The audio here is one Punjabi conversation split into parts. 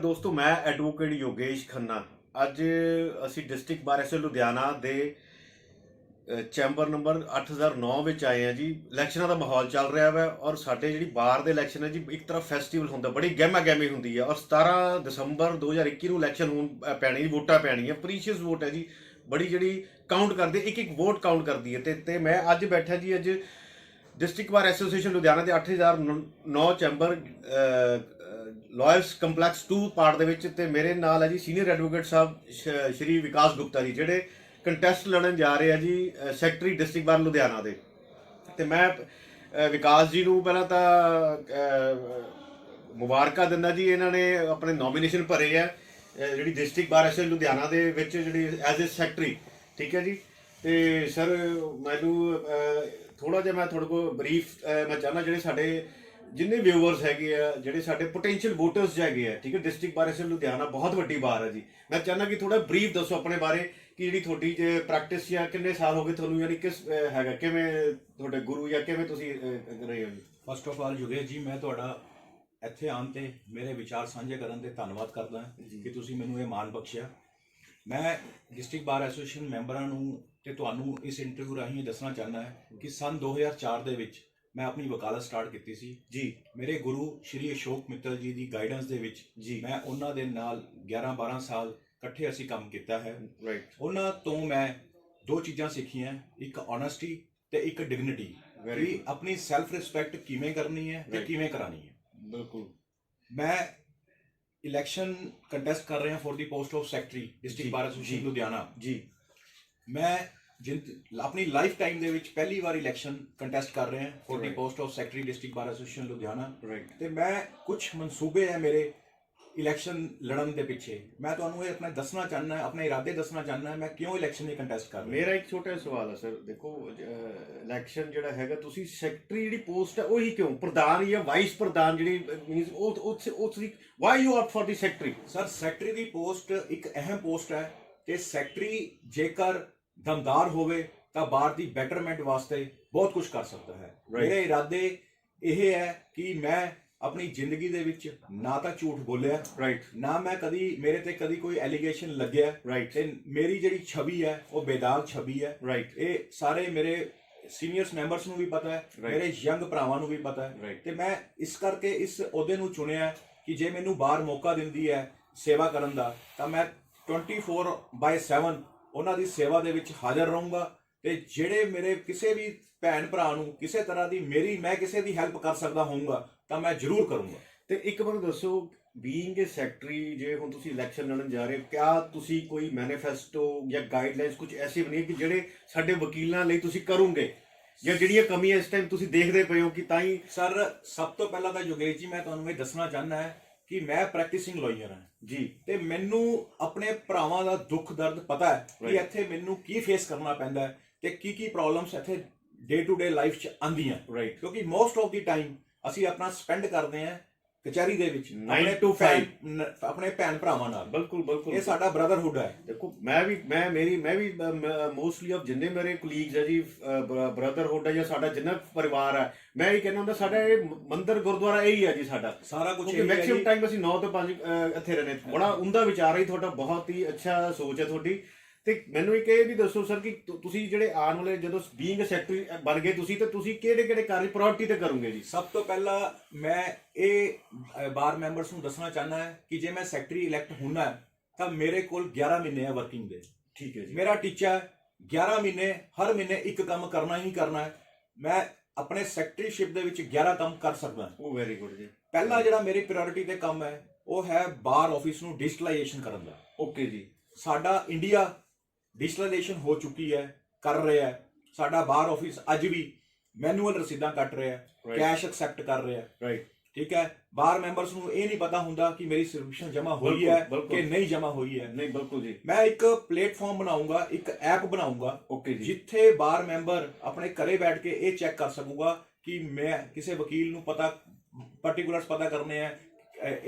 ਦੋਸਤੋ, ਮੈਂ ਐਡਵੋਕੇਟ ਯੋਗੇਸ਼ ਖੰਨਾ। ਅੱਜ ਅਸੀਂ ਡਿਸਟ੍ਰਿਕਟ ਬਾਰ ਐਸੋ ਲੁਧਿਆਣਾ ਦੇ ਚੈਂਬਰ ਨੰਬਰ 8009 ਵਿੱਚ ਆਏ ਆ ਜੀ। ਇਲੈਕਸ਼ਨਾਂ ਦਾ ਮਾਹੌਲ ਚੱਲ ਰਿਹਾ ਵਾ ਔਰ ਸਾਡੇ ਜਿਹੜੀ ਬਾਰ ਦੇ ਇਲੈਕਸ਼ਨ ਹੈ ਜੀ, ਇੱਕ ਤਰ੍ਹਾਂ ਫੈਸਟੀਵਲ ਹੁੰਦਾ, ਬੜੀ ਗਹਿਮਾ ਗਹਿਮੀ ਹੁੰਦੀ ਹੈ। ਔਰ 17 ਦਸੰਬਰ 2021 ਨੂੰ ਇਲੈਕਸ਼ਨ ਹੋਣ ਪੈਣੀ, ਵੋਟਾਂ ਪੈਣੀਆਂ, ਪ੍ਰੀਸ਼ੀਅਸ ਵੋਟ ਹੈ ਜੀ, ਬੜੀ ਜਿਹੜੀ ਕਾਊਂਟ ਕਰਦੀ, ਇੱਕ ਇੱਕ ਵੋਟ ਕਾਊਂਟ ਕਰਦੀ ਹੈ। ਤੇ ਮੈਂ ਅੱਜ ਬੈਠਾ ਜੀ, ਅੱਜ ਡਿਸਟ੍ਰਿਕਟ ਬਾਰ ਐਸੋਸੀਏਸ਼ਨ ਲੁਧਿਆਣਾ ਦੇ 8009 ਚੈਂਬਰ ਲਾਇਰਸ ਕੰਪਲੈਕਸ 2 ਪਾਰਟ ਦੇ ਵਿੱਚ। ਤੇ ਮੇਰੇ ਨਾਲ ਹੈ ਜੀ ਸੀਨੀਅਰ ਐਡਵੋਕੇਟ ਸਾਹਿਬ ਸ਼੍ਰੀ ਵਿਕਾਸ ਗੁਪਤਾ ਜੀ, ਜਿਹੜੇ ਕੰਟੈਸਟ ਲੜਨ ਜਾ ਰਹੇ ਆ ਜੀ ਸੈਕਟਰੀ ਡਿਸਟ੍ਰਿਕਟ ਬਾਰ ਲੁਧਿਆਣਾ ਦੇ। ਤੇ ਮੈਂ ਵਿਕਾਸ ਜੀ ਨੂੰ ਪਹਿਲਾਂ ਤਾਂ ਮੁਬਾਰਕਾਂ ਦਿੰਦਾ ਜੀ, ਇਹਨਾਂ ਨੇ ਆਪਣੇ ਨੋਮੀਨੇਸ਼ਨ ਭਰੇ ਆ ਜਿਹੜੀ ਡਿਸਟ੍ਰਿਕਟ ਬਾਰ ਐਸੋਸੀਏਸ਼ਨ ਲੁਧਿਆਣਾ ਦੇ ਵਿੱਚ, ਜਿਹੜੀ ਐਜ਼ ਏ ਸੈਕਟਰੀ। ਠੀਕ ਹੈ ਜੀ। ਤੇ ਸਰ, ਮੈਨੂੰ ਥੋੜਾ ਜਿਹਾ ਮੈਂ ਤੁਹਾਡੇ ਕੋਲ ਬਰੀਫ ਮੈਂ ਚਾਹੁੰਦਾ, ਜਿਹੜੇ ਸਾਡੇ ਜਿੰਨੇ ਵਿਊਅਰਸ ਹੈਗੇ ਆ, ਜਿਹੜੇ ਸਾਡੇ ਪੋਟੈਂਸ਼ੀਅਲ ਵੋਟਰਸ ਹੈਗੇ ਆ, ਠੀਕ ਹੈ, ਡਿਸਟ੍ਰਿਕਟ ਬਾਰ ਐਸੋਸੀਏਸ਼ਨ ਲੁਧਿਆਣਾ ਬਹੁਤ ਵੱਡੀ ਬਾਰ ਹੈ ਜੀ। ਮੈਂ ਚਾਹੁੰਦਾ ਕਿ ਥੋੜਾ ਬਰੀਫ ਦੱਸੋ ਆਪਣੇ ਬਾਰੇ, ਕਿ ਜਿਹੜੀ ਤੁਹਾਡੀ ਜੇ ਪ੍ਰੈਕਟਿਸ ਜਾਂ ਕਿੰਨੇ ਸਾਲ ਹੋ ਗਏ ਤੁਹਾਨੂੰ, ਯਾਨੀ ਕਿਸ ਹੈਗਾ, ਕਿਵੇਂ ਤੁਹਾਡੇ ਗੁਰੂ ਜਾਂ ਕਿਵੇਂ ਤੁਸੀਂ ਰਹੇ ਹੋ ਜੀ। ਫਸਟ ਆਫ ਆਲ ਯੋਗੇਸ਼ ਜੀ, ਮੈਂ ਤੁਹਾਡਾ ਇੱਥੇ ਆਉਣ ਤੇ ਮੇਰੇ ਵਿਚਾਰ ਸਾਂਝੇ ਕਰਨ ਤੇ ਧੰਨਵਾਦ ਕਰਦਾ ਕਿ ਤੁਸੀਂ ਮੈਨੂੰ ਇਹ ਮਾਣ ਬਖਸ਼ਿਆ। ਮੈਂ ਡਿਸਟ੍ਰਿਕਟ ਬਾਰ ਐਸੋਸੀਏਸ਼ਨ ਮੈਂਬਰਾਂ ਨੂੰ ਤੇ ਤੁਹਾਨੂੰ ਇਸ ਇੰਟਰਵਿਊ ਰਾਹੀਂ ਦੱਸਣਾ ਚਾਹੁੰਦਾ ਕਿ ਸੰਨ 2004 ਦੇ ਵਿੱਚ ਮੈਂ ਆਪਣੀ ਵਕਾਲਤ ਸਟਾਰਟ ਕੀਤੀ ਸੀ ਜੀ। ਮੇਰੇ ਗੁਰੂ ਸ਼੍ਰੀ ਅਸ਼ੋਕ ਮਿੱਤਲ ਜੀ ਦੀ ਗਾਈਡੈਂਸ ਦੇ ਵਿੱਚ ਜੀ ਮੈਂ ਉਹਨਾਂ ਦੇ ਨਾਲ 11-12 ਸਾਲ ਇਕੱਠੇ ਅਸੀਂ ਕੰਮ ਕੀਤਾ ਹੈ। ਉਹਨਾਂ ਤੋਂ ਮੈਂ ਦੋ ਚੀਜ਼ਾਂ ਸਿੱਖੀਆਂ, ਇੱਕ ਓਨੈਸਟੀ ਤੇ ਇੱਕ ਡਿਗਨਿਟੀ, ਕਿ ਆਪਣੀ ਸੈਲਫ ਰਿਸਪੈਕਟ ਕਿਵੇਂ ਕਰਨੀ ਹੈ ਤੇ ਕਿਵੇਂ ਕਰਾਣੀ ਹੈ। ਬਿਲਕੁਲ। ਮੈਂ ਇਲੈਕਸ਼ਨ ਕੰਟੈਸਟ ਕਰ ਰਿਹਾ for the post of secretary district bar association Ludhiana ਜੀ। ਮੈਂ ਆਪਣੀ ਲਾਈਫ ਟਾਈਮ ਦੇ ਵਿੱਚ ਪਹਿਲੀ ਵਾਰ ਇਲੈਕਸ਼ਨ ਕੰਟੈਸਟ ਕਰ ਰਿਹਾ for the post of secretary district bar association Ludhiana. ਤੇ ਮੈਂ ਕੁਝ ਮਨਸੂਬੇ ਹੈ ਮੇਰੇ ਇਲੈਕਸ਼ਨ ਲੜਨ ਦੇ ਪਿੱਛੇ। ਮੈਂ ਤੁਹਾਨੂੰ ਇਹ ਆਪਣਾ ਦੱਸਣਾ ਚਾਹੁੰਦਾ, ਆਪਣੇ ਇਰਾਦੇ ਦੱਸਣਾ ਚਾਹੁੰਦਾ, ਮੈਂ ਕਿਉਂ ਇਲੈਕਸ਼ਨ ਦੀ ਕੰਟੈਸਟ ਕਰ ਰਿਹਾ। ਮੇਰਾ ਇੱਕ ਛੋਟਾ ਸਵਾਲ ਹੈ ਸਰ, ਦੇਖੋ ਇਲੈਕਸ਼ਨ ਜਿਹੜਾ ਹੈਗਾ, ਤੁਸੀਂ ਸੈਕਟਰੀ ਜਿਹੜੀ ਪੋਸਟ ਹੈ ਉਹੀ ਕਿਉਂ, ਪ੍ਰਧਾਨ ਜਾਂ ਵਾਈਸ ਪ੍ਰਧਾਨ ਜਿਹੜੀ ਮੀਨਸ ਉਹ ਵਾਈ ਯੂ ਆਪ for the secretary. Sir, secretary the post ਇੱਕ ਅਹਿਮ ਪੋਸਟ ਹੈ ਤੇ ਸੈਕਟਰੀ ਜੇਕਰ ਦਮਦਾਰ ਹੋਵੇ ਤਾਂ ਬਾਰ ਦੀ ਬੈਟਰਮੈਂਟ ਵਾਸਤੇ ਬਹੁਤ ਕੁਝ ਕਰ ਸਕਦਾ ਹੈ। ਮੇਰੇ ਇਰਾਦੇ ਇਹ ਹੈ ਕਿ ਮੈਂ ਆਪਣੀ ਜ਼ਿੰਦਗੀ ਦੇ ਵਿੱਚ ਨਾ ਤਾਂ ਝੂਠ ਬੋਲਿਆ, ਨਾ ਮੈਂ ਕਦੀ ਮੇਰੇ ਤੇ ਕਦੀ ਕੋਈ ਐਲੀਗੇਸ਼ਨ ਲੱਗਿਆ, ਤੇ ਮੇਰੀ ਜਿਹੜੀ ਛਵੀ ਹੈ ਉਹ ਬੇਦਾਗ ਛਵੀ ਹੈ। ਇਹ ਸਾਰੇ ਮੇਰੇ ਸੀਨੀਅਰਸ ਮੈਂਬਰਸ ਨੂੰ ਵੀ ਪਤਾ ਹੈ, ਮੇਰੇ ਯੰਗ ਭਰਾਵਾਂ ਨੂੰ ਵੀ ਪਤਾ ਹੈ। ਤੇ ਮੈਂ ਇਸ ਕਰਕੇ ਇਸ ਅਹੁਦੇ ਨੂੰ ਚੁਣਿਆ ਕਿ ਜੇ ਮੈਨੂੰ ਬਾਹਰ ਮੌਕਾ ਦਿੰਦੀ ਹੈ ਸੇਵਾ ਕਰਨ ਦਾ, ਤਾਂ ਮੈਂ 24/7 ਉਹਨਾਂ ਦੀ ਸੇਵਾ ਦੇ ਵਿੱਚ ਹਾਜ਼ਰ ਰਹੂੰਗਾ। ਤੇ ਜਿਹੜੇ ਮੇਰੇ ਕਿਸੇ ਵੀ ਭੈਣ ਭਰਾ ਨੂੰ ਕਿਸੇ ਤਰ੍ਹਾਂ ਦੀ ਮੈਂ ਕਿਸੇ ਦੀ ਹੈਲਪ ਕਰ ਸਕਦਾ ਹੋਊਂਗਾ ਤਾਂ ਮੈਂ ਜ਼ਰੂਰ ਕਰੂੰਗਾ। ਤੇ ਇੱਕ ਮੈਨੂੰ ਦੱਸੋ, ਬੀਇੰਗ ਏ ਸੈਕਟਰੀ, ਜੇ ਹੁਣ ਤੁਸੀਂ ਇਲੈਕਸ਼ਨ ਲੜਨ ਜਾ ਰਹੇ ਹੋ, ਕਿਆ ਤੁਸੀਂ ਕੋਈ ਮੈਨੀਫੈਸਟੋ ਜਾਂ ਗਾਈਡਲਾਈਨਸ ਕੁਝ ਐਸੀ ਬਣੀ ਕਿ ਜਿਹੜੇ ਸਾਡੇ ਵਕੀਲਾਂ ਲਈ ਤੁਸੀਂ ਕਰੋਗੇ, ਜਾਂ ਜਿਹੜੀਆਂ ਕਮੀਆਂ ਇਸ ਟਾਈਮ ਤੁਸੀਂ ਦੇਖਦੇ ਪਏ ਹੋ ਕਿ ਤਾਂ ਹੀ। ਸਰ, ਸਭ ਤੋਂ ਪਹਿਲਾਂ ਤਾਂ ਯੋਗੇਸ਼ ਜੀ ਮੈਂ ਤੁਹਾਨੂੰ ਇਹ ਦੱਸਣਾ ਚਾਹੁੰਦਾ ਕਿ ਮੈਂ ਪ੍ਰੈਕਟਿਸਿੰਗ ਲਾਇਰ ਹਾਂ ਜੀ, ਤੇ ਮੈਨੂੰ ਆਪਣੇ ਭਰਾਵਾਂ ਦਾ ਦੁੱਖ ਦਰਦ ਪਤਾ ਹੈ ਕਿ ਇੱਥੇ ਮੈਨੂੰ ਕੀ ਫੇਸ ਕਰਨਾ ਪੈਂਦਾ ਹੈ ਤੇ ਕੀ ਪ੍ਰੋਬਲਮਸ ਇੱਥੇ ਡੇ ਟੂ ਡੇ ਲਾਈਫ 'ਚ ਆਉਂਦੀਆਂ। ਕਿਉਂਕਿ ਮੋਸਟ ਆਫ ਦੀ ਟਾਈਮ ਅਸੀਂ ਆਪਣਾ ਸਪੈਂਡ ਕਰਦੇ ਹਾਂ ਕਚਹਿਰੀ ਦੇ ਵਿੱਚ 9 to 5 ਆਪਣੇ ਭੈਣ ਭਰਾਵਾਂ ਨਾਲ। ਬਿਲਕੁਲ ਇਹ ਸਾਡਾ ਬ੍ਰਦਰਹੁੱਡ ਹੈ। ਦੇਖੋ, ਮੈਂ ਵੀ ਮੋਸਟਲੀ ਆਫ ਜਿੰਨੇ ਮੇਰੇ ਕੋਲੀਗਸ ਹੈ ਜੀ, ਬ੍ਰਦਰਹੁੱਡ ਹੈ ਜਾਂ ਸਾਡਾ ਜਿੰਨਾ ਪਰਿਵਾਰ ਹੈ, ਮੈਂ ਇਹ ਕਹਿੰਦਾ ਹੁੰਦਾ ਸਾਡਾ ਇਹ ਮੰਦਿਰ ਗੁਰਦੁਆਰਾ ਇਹੀ ਹੈ ਜੀ ਸਾਡਾ ਸਾਰਾ ਕੁਝ। ਮੈਕਸਿਮਮ ਟਾਈਮ ਅਸੀਂ 9 ਤੋਂ 5 ਇੱਥੇ ਰਹਿੰਦੇ। ਬੜਾ ਉਮਦਾ ਵਿਚਾਰ ਹੈ ਤੁਹਾਡਾ, ਬਹੁਤ ਹੀ ਅੱਛਾ ਸੋਚ ਹੈ ਤੁਹਾਡੀ। ਤੇ ਮੈਨੂੰ ਇੱਕ ਇਹ ਵੀ ਦੱਸੋ ਸਰ ਕਿ ਤੁਸੀਂ ਜਿਹੜੇ ਆਉਣ ਵਾਲੇ ਜਦੋਂ ਬੀਇੰਗ ਸੈਕਟਰੀ ਬਣ ਗਏ ਤੁਸੀਂ, ਤੇ ਤੁਸੀਂ ਕਿਹੜੇ ਕਾਰਜ ਪ੍ਰਾਇੋਰਟੀ ਤੇ ਕਰੋਗੇ ਜੀ। ਸਭ ਤੋਂ ਪਹਿਲਾਂ ਮੈਂ ਇਹ ਬਾਰ ਮੈਂਬਰਸ ਨੂੰ ਦੱਸਣਾ ਚਾਹੁੰਦਾ ਕਿ ਜੇ ਮੈਂ ਸੈਕਟਰੀ ਇਲੈਕਟ ਹੋਣਾ ਤਾਂ ਮੇਰੇ ਕੋਲ 11 ਮਹੀਨੇ ਹੈ ਵਰਕਿੰਗ ਦੇ। ਠੀਕ ਹੈ ਜੀ। ਮੇਰਾ ਟੀਚਾ 11 ਮਹੀਨੇ, ਹਰ ਮਹੀਨੇ ਇੱਕ ਕੰਮ ਕਰਨਾ ਹੀ ਕਰਨਾ ਹੈ। ਮੈਂ ਆਪਣੇ ਸੈਕਟਰੀਸ਼ਿਪ ਦੇ ਵਿੱਚ 11 ਕੰਮ ਕਰ ਸਕਦਾ। ਉਹ ਵੈਰੀ ਗੁੱਡ ਜੀ। ਪਹਿਲਾ ਜਿਹੜਾ ਮੇਰੀ ਪ੍ਰਾਇੋਰਟੀ ਤੇ ਕੰਮ ਹੈ ਉਹ ਹੈ ਬਾਰ ਆਫਿਸ ਨੂੰ ਡਿਜੀਟਲਾਈਜੇਸ਼ਨ ਕਰਨ ਦਾ। ਓਕੇ ਜੀ। ਸਾਡਾ ਇੰਡੀਆ ਡਿਜੀਟਲਾਈਜੇਸ਼ਨ ਹੋ ਚੁੱਕੀ ਹੈ, ਕਰ ਰਿਹਾ ਹੈ। ਸਾਡਾ ਬਾਰ ਆਫਿਸ ਅੱਜ ਵੀ ਮੈਨੂਅਲ ਰਸੀਦਾਂ ਕੱਟ ਰਿਹਾ, ਕੈਸ਼ ਐਕਸੈਪਟ ਕਰ ਰਿਹਾ। ਠੀਕ ਹੈ। ਬਾਰ ਮੈਂਬਰਸ ਨੂੰ ਇਹ ਨਹੀਂ ਪਤਾ ਹੁੰਦਾ ਕਿ ਮੇਰੀ ਸਬਸਕ੍ਰਿਪਸ਼ਨ ਜਮ੍ਹਾਂ ਹੋਈ ਹੈ ਕਿ ਨਹੀਂ ਜਮ੍ਹਾਂ ਹੋਈ ਹੈ। ਨਹੀਂ, ਬਿਲਕੁਲ ਜੀ। ਮੈਂ ਇੱਕ ਪਲੇਟਫਾਰਮ ਬਣਾਉਂਗਾ, ਇੱਕ ਐਪ ਬਣਾਉਂਗਾ, ਜਿੱਥੇ ਬਾਰ ਮੈਂਬਰ ਆਪਣੇ ਘਰੇ ਬੈਠ ਕੇ ਇਹ ਚੈੱਕ ਕਰ ਸਕੂਗਾ ਕਿ ਮੈਂ ਕਿਸੇ ਵਕੀਲ ਨੂੰ ਪਾਰਟੀਕੂਲਰਸ ਪਤਾ ਕਰਨੇ ਆ,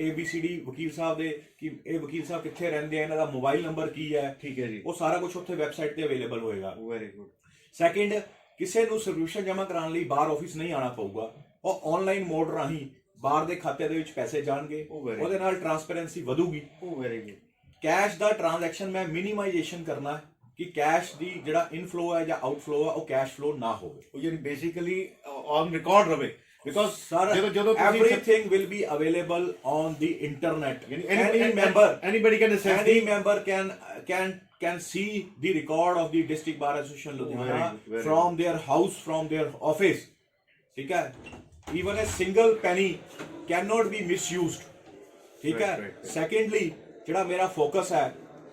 ABCD ਵਕੀਲ ਸਾਹਿਬ ਦੇ, ਕਿ ਇਹ ਵਕੀਲ ਸਾਹਿਬ ਕਿੱਥੇ ਰਹਿੰਦੇ ਆ, ਇਹਨਾਂ ਦਾ ਮੋਬਾਈਲ ਨੰਬਰ ਕੀ ਹੈ। ਠੀਕ ਹੈ ਜੀ। ਉਹ ਸਾਰਾ ਕੁਝ ਉੱਥੇ ਵੈਬਸਾਈਟ ਤੇ ਅਵੇਲੇਬਲ ਹੋਏਗਾ। Very good. ਸੈਕਿੰਡ, ਕਿਸੇ ਨੂੰ ਸਬਸਕ੍ਰਿਪਸ਼ਨ ਜਮ੍ਹਾਂ ਕਰਾਉਣ ਲਈ ਬਾਰ ਆਫਿਸ ਨਹੀਂ ਆਉਣਾ ਪਊਗਾ। ਉਹ ਆਨਲਾਈਨ ਮੋਡ ਰਾਹੀਂ ਬਾਰ ਦੇ ਖਾਤੇ ਦੇ ਵਿੱਚ ਪੈਸੇ ਜਾਣਗੇ, ਉਹ very ਉਹਦੇ ਨਾਲ ਟਰਾਂਸਪੇਰੈਂਸੀ ਵਧੂਗੀ। ਉਹ ਵੈਰੀ ਗੁੱਡ। ਕੈਸ਼ ਦਾ ਟ੍ਰਾਂਜੈਕਸ਼ਨ ਮੈਂ ਮਿਨੀਮਾਈਜੇਸ਼ਨ ਕਰਨਾ ਕਿ ਕੈਸ਼ ਦੀ ਜਿਹੜਾ ਇਨਫਲੋ ਹੈ ਜਾਂ ਆਊਟਫਲੋ ਹੈ ਉਹ ਕੈਸ਼ ਫਲੋ ਨਾ ਹੋਵੇ। ਉਹ ਯਾਨੀ ਬੇਸਿਕਲੀ ਔਨ ਰਿਕਾਰਡ ਰਵੇ, ਬਿਕੋਜ਼ ਸਰ ਜਦੋਂ everything will be available on the internet. anybody can access Any member can see the record of the District Bar Association Ludhiana very from their house, from their office. ठीक है? Even a single penny cannot be misused. ठीक है? Secondly, ਜਿਹੜਾ ਮੇਰਾ ਫੋਕਸ ਹੈ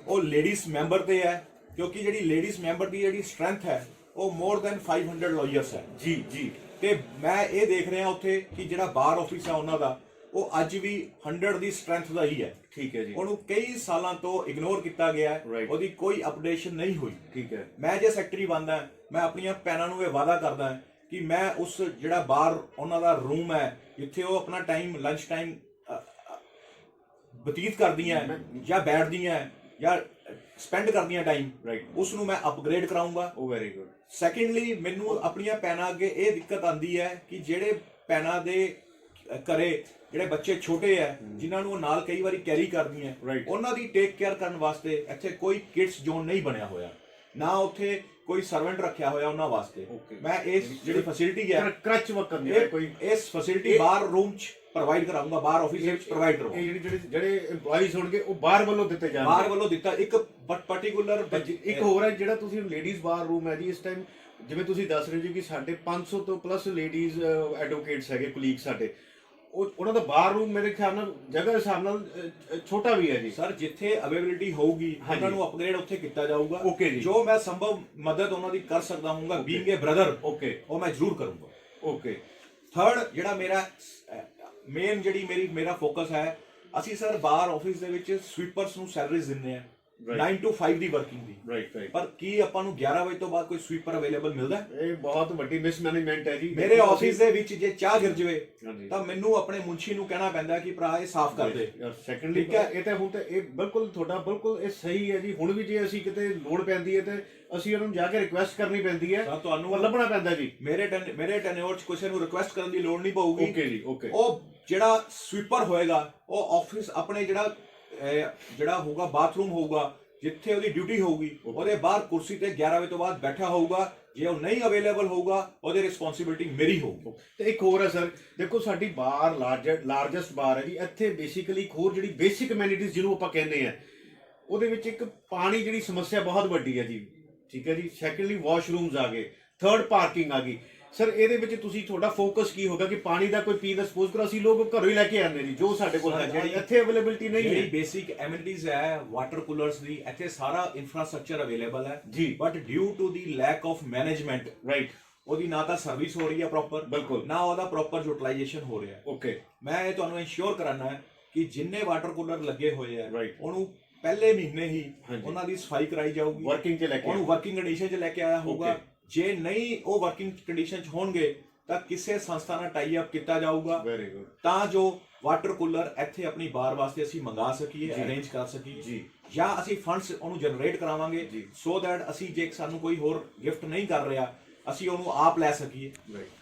ਉਹ ਲੇਡੀਜ਼ ਮੈਂਬਰ ਤੇ ਹੈ, ਕਿਉਂਕਿ ਜਿਹੜੀ ਲੇਡੀਜ਼ ਮੈਂਬਰ ਦੀ ਜਿਹੜੀ ਸਟਰੈਂਥ ਹੈ ਉਹ ਮੋਰ ਦੈਨ 500 ਲਾਇਰਸ ਹੈ। ਜੀ ਜੀ। ਤੇ ਮੈਂ ਇਹ ਦੇਖ ਰਿਹਾ ਉੱਥੇ ਕਿ ਜਿਹੜਾ ਬਾਰ ਆਫਿਸ ਹੈ ਉਹਨਾਂ ਦਾ ਉਹ ਅੱਜ ਵੀ 100 ਦੀ ਸਟਰੈਂਥ ਦਾ ਹੀ ਹੈ। ਠੀਕ ਹੈ ਜੀ। ਉਹਨੂੰ ਕਈ ਸਾਲਾਂ ਤੋਂ ਇਗਨੋਰ ਕੀਤਾ ਗਿਆ ਹੈ, Right. ਉਹਦੀ ਕੋਈ ਅਪਡੇਸ਼ਨ ਨਹੀਂ ਹੋਈ। ਠੀਕ ਹੈ। ਮੈਂ ਜੇ ਸੈਕਟਰੀ ਬਣਦਾ ਮੈਂ ਆਪਣੀਆਂ ਭੈਣਾਂ ਨੂੰ ਇਹ ਵਾਅਦਾ ਕਰਦਾ ਕਿ ਮੈਂ ਉਸ ਜਿਹੜਾ ਬਾਹਰ ਉਹਨਾਂ ਦਾ ਰੂਮ ਹੈ ਜਿੱਥੇ ਉਹ ਆਪਣਾ ਟਾਈਮ ਲੰਚ ਟਾਈਮ ਬਤੀਤ ਕਰਦੀਆਂ ਜਾਂ ਬੈਠਦੀਆਂ ਜਾਂ ਸਪੈਂਡ ਕਰਦੀਆਂ ਟਾਈਮ, ਰਾਈਟ, ਉਸ ਨੂੰ ਮੈਂ ਅਪਗ੍ਰੇਡ ਕਰਾਉਂਗਾ। ਉਹ ਵੈਰੀ ਗੁੱਡ। ਸੈਕੰਡਲੀ ਮੈਨੂੰ ਆਪਣੀਆਂ ਭੈਣਾਂ ਅੱਗੇ ਇਹ ਦਿੱਕਤ ਆਉਂਦੀ ਹੈ ਕਿ ਜਿਹੜੇ ਭੈਣਾਂ ਦੇ ਘਰੇ ਜਿਹੜੇ ਬੱਚੇ ਛੋਟੇ ਹੈ ਜਿਨ੍ਹਾਂ ਨੂੰ ਉਹ ਨਾਲ ਕਈ ਵਾਰੀ ਕੈਰੀ ਕਰਦੀਆਂ, ਉਹਨਾਂ ਦੀ ਟੇਕ ਕੇਅਰ ਕਰਨ ਵਾਸਤੇ ਇੱਥੇ ਕੋਈ ਕਿਡਸ ਜ਼ੋਨ ਨਹੀਂ ਬਣਿਆ ਹੋਇਆ, ਨਾ ਉੱਥੇ ਕੋਈ ਸਰਵੈਂਟ ਰੱਖਿਆ ਹੋਇਆ ਉਹਨਾਂ ਵਾਸਤੇ। ਮੈਂ ਇਸ ਜਿਹੜੀ ਫੈਸਿਲਿਟੀ ਹੈ ਕਰਚ ਵਕਨ ਹੈ ਕੋਈ ਇਸ ਫੈਸਿਲਿਟੀ ਬਾਹਰ ਰੂਮ ਚ ਪ੍ਰੋਵਾਈਡ ਕਰਾਉਂਗਾ, ਬਾਹਰ ਆਫਿਸ ਵਿੱਚ ਪ੍ਰੋਵਾਈਡ ਕਰਾਉਂਗਾ। ਇਹ ਜਿਹੜੇ EMPLOYEES ਹੋਣਗੇ ਉਹ ਬਾਹਰ ਵੱਲੋਂ ਦਿੱਤੇ ਜਾਣਗੇ, ਬਾਹਰ ਵੱਲੋਂ ਦਿੱਤਾ। ਇੱਕ ਪਰਟੀਕੁਲਰ ਇੱਕ ਹੋਰ ਹੈ ਜਿਹੜਾ ਤੁਸੀਂ ਲੇਡੀਜ਼ ਬਾਰ ਰੂਮ ਹੈ ਜੀ ਇਸ ਟਾਈਮ, ਜਿਵੇਂ ਤੁਸੀਂ ਦੱਸ ਰਹੇ ਹੋ ਕਿ ਸਾਡੇ 500 ਤੋਂ ਪਲੱਸ ਲੇਡੀਜ਼ ਐਡਵੋਕੇਟਸ ਹੈਗੇ ਕੁਲੀਗ ਸਾਡੇ, ਉਹਨਾਂ ਦਾ ਬਾਰ ਰੂਮ ਮੇਰੇ ਖਿਆਲ ਨਾਲ ਜਗ੍ਹਾ ਦੇ ਹਿਸਾਬ ਨਾਲ ਛੋਟਾ ਵੀ ਹੈ ਜੀ। ਸਰ ਜਿੱਥੇ ਅਵੇਲੇਬਿਲਿਟੀ ਹੋਊਗੀ ਉਹਨਾਂ ਨੂੰ ਅਪਗ੍ਰੇਡ ਉੱਥੇ ਕੀਤਾ ਜਾਊਗਾ। ਓਕੇ ਜੀ। ਜੋ ਮੈਂ ਸੰਭਵ ਮਦਦ ਉਹਨਾਂ ਦੀ ਕਰ ਸਕਦਾ ਹੂੰਗਾ ਬੀਇੰਗ ਏ ਬ੍ਰਦਰ, ਓਕੇ, ਉਹ ਮੈਂ ਜ਼ਰੂਰ ਕਰੂੰਗਾ। ਓਕੇ। ਥਰਡ ਜਿਹੜਾ ਮੇਰਾ ਮੇਨ ਜਿਹੜੀ ਮੇਰਾ ਫੋਕਸ ਹੈ, ਅਸੀਂ ਸਰ ਬਾਰ ਆਫਿਸ ਦੇ ਵਿੱਚ ਸਵੀਪਰਸ ਨੂੰ ਸੈਲਰੀਜ਼ ਦਿੰਦੇ ਆ 9 to 5 the working the. Right right. ਪਰ ਕੀ ਆਪਾਂ ਨੂੰ 11 ਵਜੇ ਤੋਂ ਬਾਅਦ ਕੋਈ ਸਵੀਪਰ ਅਵੇਲੇਬਲ ਮਿਲਦਾ? ਇਹ ਬਹੁਤ ਵੱਡੀ ਮਿਸਮੈਨੇਜਮੈਂਟ ਹੈ ਜੀ। ਮੇਰੇ ਆਫਿਸ ਦੇ ਵਿੱਚ ਜੇ ਚਾਹ ਗਿਰ ਜਵੇ ਤਾਂ ਮੈਨੂੰ ਆਪਣੇ ਮੁੰਸ਼ੀ ਨੂੰ ਕਹਿਣਾ ਪੈਂਦਾ ਕਿ ਭਰਾ ਇਹ ਸਾਫ਼ ਕਰ ਦੇ। ਸੈਕੰਡਲੀ ਇਹ ਤਾਂ ਹੁਣ ਤਾਂ ਇਹ ਬਿਲਕੁਲ ਤੁਹਾਡਾ ਬਿਲਕੁਲ ਇਹ ਸਹੀ ਹੈ ਜੀ। ਹੁਣ ਵੀ ਜੇ ਅਸੀਂ ਕਿਤੇ ਲੋੜ ਪੈਂਦੀ ਹੈ ਤੇ ਅਸੀਂ ਉਹਨਾਂ ਨੂੰ ਜਾ ਕੇ ਰਿਕੁਐਸਟ ਕਰਨੀ ਪੈਂਦੀ ਹੈ, ਤੁਹਾਨੂੰ ਲੱਭਣਾ ਪੈਂਦਾ ਜੀ। ਮੇਰੇ ਟੈਨਿਓਰ 'ਚ ਕਿਸੇ ਨੂੰ ਰਿਕੁਐਸਟ ਕਰਨ ਦੀ ਲੋੜ ਨਹੀਂ ਪਊਗੀ। ਓਕੇ ਜੀ, ਓਕੇ। ਉਹ ਜਿਹੜਾ ਸਵੀਪਰ ਹੋਏਗਾ ਉਹ ਆਫਿਸ ਆਪਣੇ ਜਿਹੜਾ ਹੋਊਗਾ ਬਾਥਰੂਮ ਹੋਊਗਾ ਜਿੱਥੇ ਉਹਦੀ ਡਿਊਟੀ ਹੋਊਗੀ ਉਹਦੇ ਬਾਹਰ ਕੁਰਸੀ ਤੇ 11 ਵਜੇ ਤੋਂ ਬਾਅਦ ਬੈਠਾ ਹੋਊਗਾ। ਜੇ ਉਹ ਨਹੀਂ ਅਵੇਲੇਬਲ ਹੋਊਗਾ ਉਹਦੀ ਰਿਸਪੌਂਸਿਬਿਲਟੀ ਮੇਰੀ ਹੋਊਗੀ। ਤੇ ਇੱਕ ਹੋਰ ਹੈ ਸਰ, ਦੇਖੋ ਸਾਡੀ ਬਾਰ ਲਾਰਜੈਸਟ ਬਾਰ ਹੈ ਜੀ। ਇੱਥੇ ਬੇਸਿਕਲੀ ਇੱਕ ਹੋਰ ਜਿਹੜੀ ਬੇਸਿਕ ਅਮੈਨਿਟੀਜ਼ ਜਿਹਨੂੰ ਆਪਾਂ ਕਹਿੰਦੇ ਆ, ਉਹਦੇ ਵਿੱਚ ਇੱਕ ਪਾਣੀ ਜਿਹੜੀ ਸਮੱਸਿਆ ਬਹੁਤ ਵੱਡੀ ਹੈ ਜੀ। ਠੀਕ ਹੈ ਜੀ। ਸੈਕੰਡਲੀ ਵਾਸ਼ਰੂਮਸ ਆ ਗਏ, ਥਰਡ ਪਾਰਕਿੰਗ ਆ ਗਈ। ਸਰ ਇਹਦੇ ਵਿੱਚ ਤੁਸੀਂ ਤੁਹਾਡਾ ਫੋਕਸ ਕੀ ਹੋਗਾ ਕਿ ਪਾਣੀ ਦਾ ਕੋਈ ਪੀਣ ਦਾ ਸਪੋਜ਼ ਕਰੋ ਅਸੀਂ ਲੋਕ ਘਰੋਂ ਹੀ ਲੈ ਕੇ ਆਉਂਦੇ ਜੀ ਜੋ ਸਾਡੇ ਕੋਲ ਹੈ, ਜਿਹੜੀ ਇੱਥੇ ਅਵੇਲੇਬਿਲਟੀ ਨਹੀਂ ਹੈ। ਜਿਹੜੀ ਬੇਸਿਕ ਐਮਿਨਿਟੀਜ਼ ਹੈ ਵਾਟਰ ਕੂਲਰਸ ਦੀ ਇੱਥੇ ਸਾਰਾ ਇਨਫਰਾਸਟ੍ਰਕਚਰ ਅਵੇਲੇਬਲ ਹੈ ਜੀ, but due to the lack of management, right, ਉਹਦੀ ਨਾ ਤਾਂ ਸਰਵਿਸ ਹੋ ਰਹੀ ਹੈ ਪ੍ਰੋਪਰ, ਬਿਲਕੁਲ, ਨਾ ਉਹਦਾ ਪ੍ਰੋਪਰ ਯੂਟਿਲਾਈਜੇਸ਼ਨ ਹੋ ਰਿਹਾ। ਓਕੇ। ਮੈਂ ਇਹ ਤੁਹਾਨੂੰ ਇਨਸ਼ੋਰ ਕਰਾਨਾ ਹੈ ਕਿ ਜਿੰਨੇ ਵਾਟਰ ਕੂਲਰ ਲੱਗੇ ਹੋਏ ਆ ਉਹਨੂੰ ਪਹਿਲੇ ਮਹੀਨੇ ਹੀ ਉਹਨਾਂ ਦੀ ਸਫਾਈ ਕਰਾਈ ਜਾਊਗੀ, ਵਰਕਿੰਗ 'ਚ ਲੈ ਕੇ ਉਹਨੂੰ ਵਰਕਿੰਗ ਕੰਡੀਸ਼ਨ 'ਚ ਲੈ ਕੇ ਆਇਆ ਹੋਊਗਾ। ਜੇ ਨਹੀਂ ਉਹ ਵਰਕਿੰਗ ਕੰਡੀਸ਼ਨ 'ਚ ਹੋਣਗੇ ਤਾਂ ਕਿਸੇ ਸੰਸਥਾ ਨਾਲ ਟਾਈ ਅਪ ਕੀਤਾ ਜਾਊਗਾ ਵੈਰੀ ਗੁੱਡ, ਤਾਂ ਜੋ ਵਾਟਰ ਕੂਲਰ ਇੱਥੇ ਆਪਣੀ ਬਾਰ ਵਾਸਤੇ ਅਸੀਂ ਮੰਗਾ ਸਕੀਏ, ਅਰੇਂਜ ਕਰ ਸਕੀਏ ਜੀ, ਜਾਂ ਅਸੀਂ ਫੰਡਸ ਉਹਨੂੰ ਜਨਰੇਟ ਕਰਾਵਾਂਗੇ ਸੋ ਦੈਟ ਅਸੀਂ ਜੇ ਸਾਨੂੰ ਕੋਈ ਹੋਰ ਗਿਫਟ ਨਹੀਂ ਕਰ ਰਿਹਾ ਅਸੀਂ ਉਹਨੂੰ ਆਪ ਲੈ ਸਕੀਏ।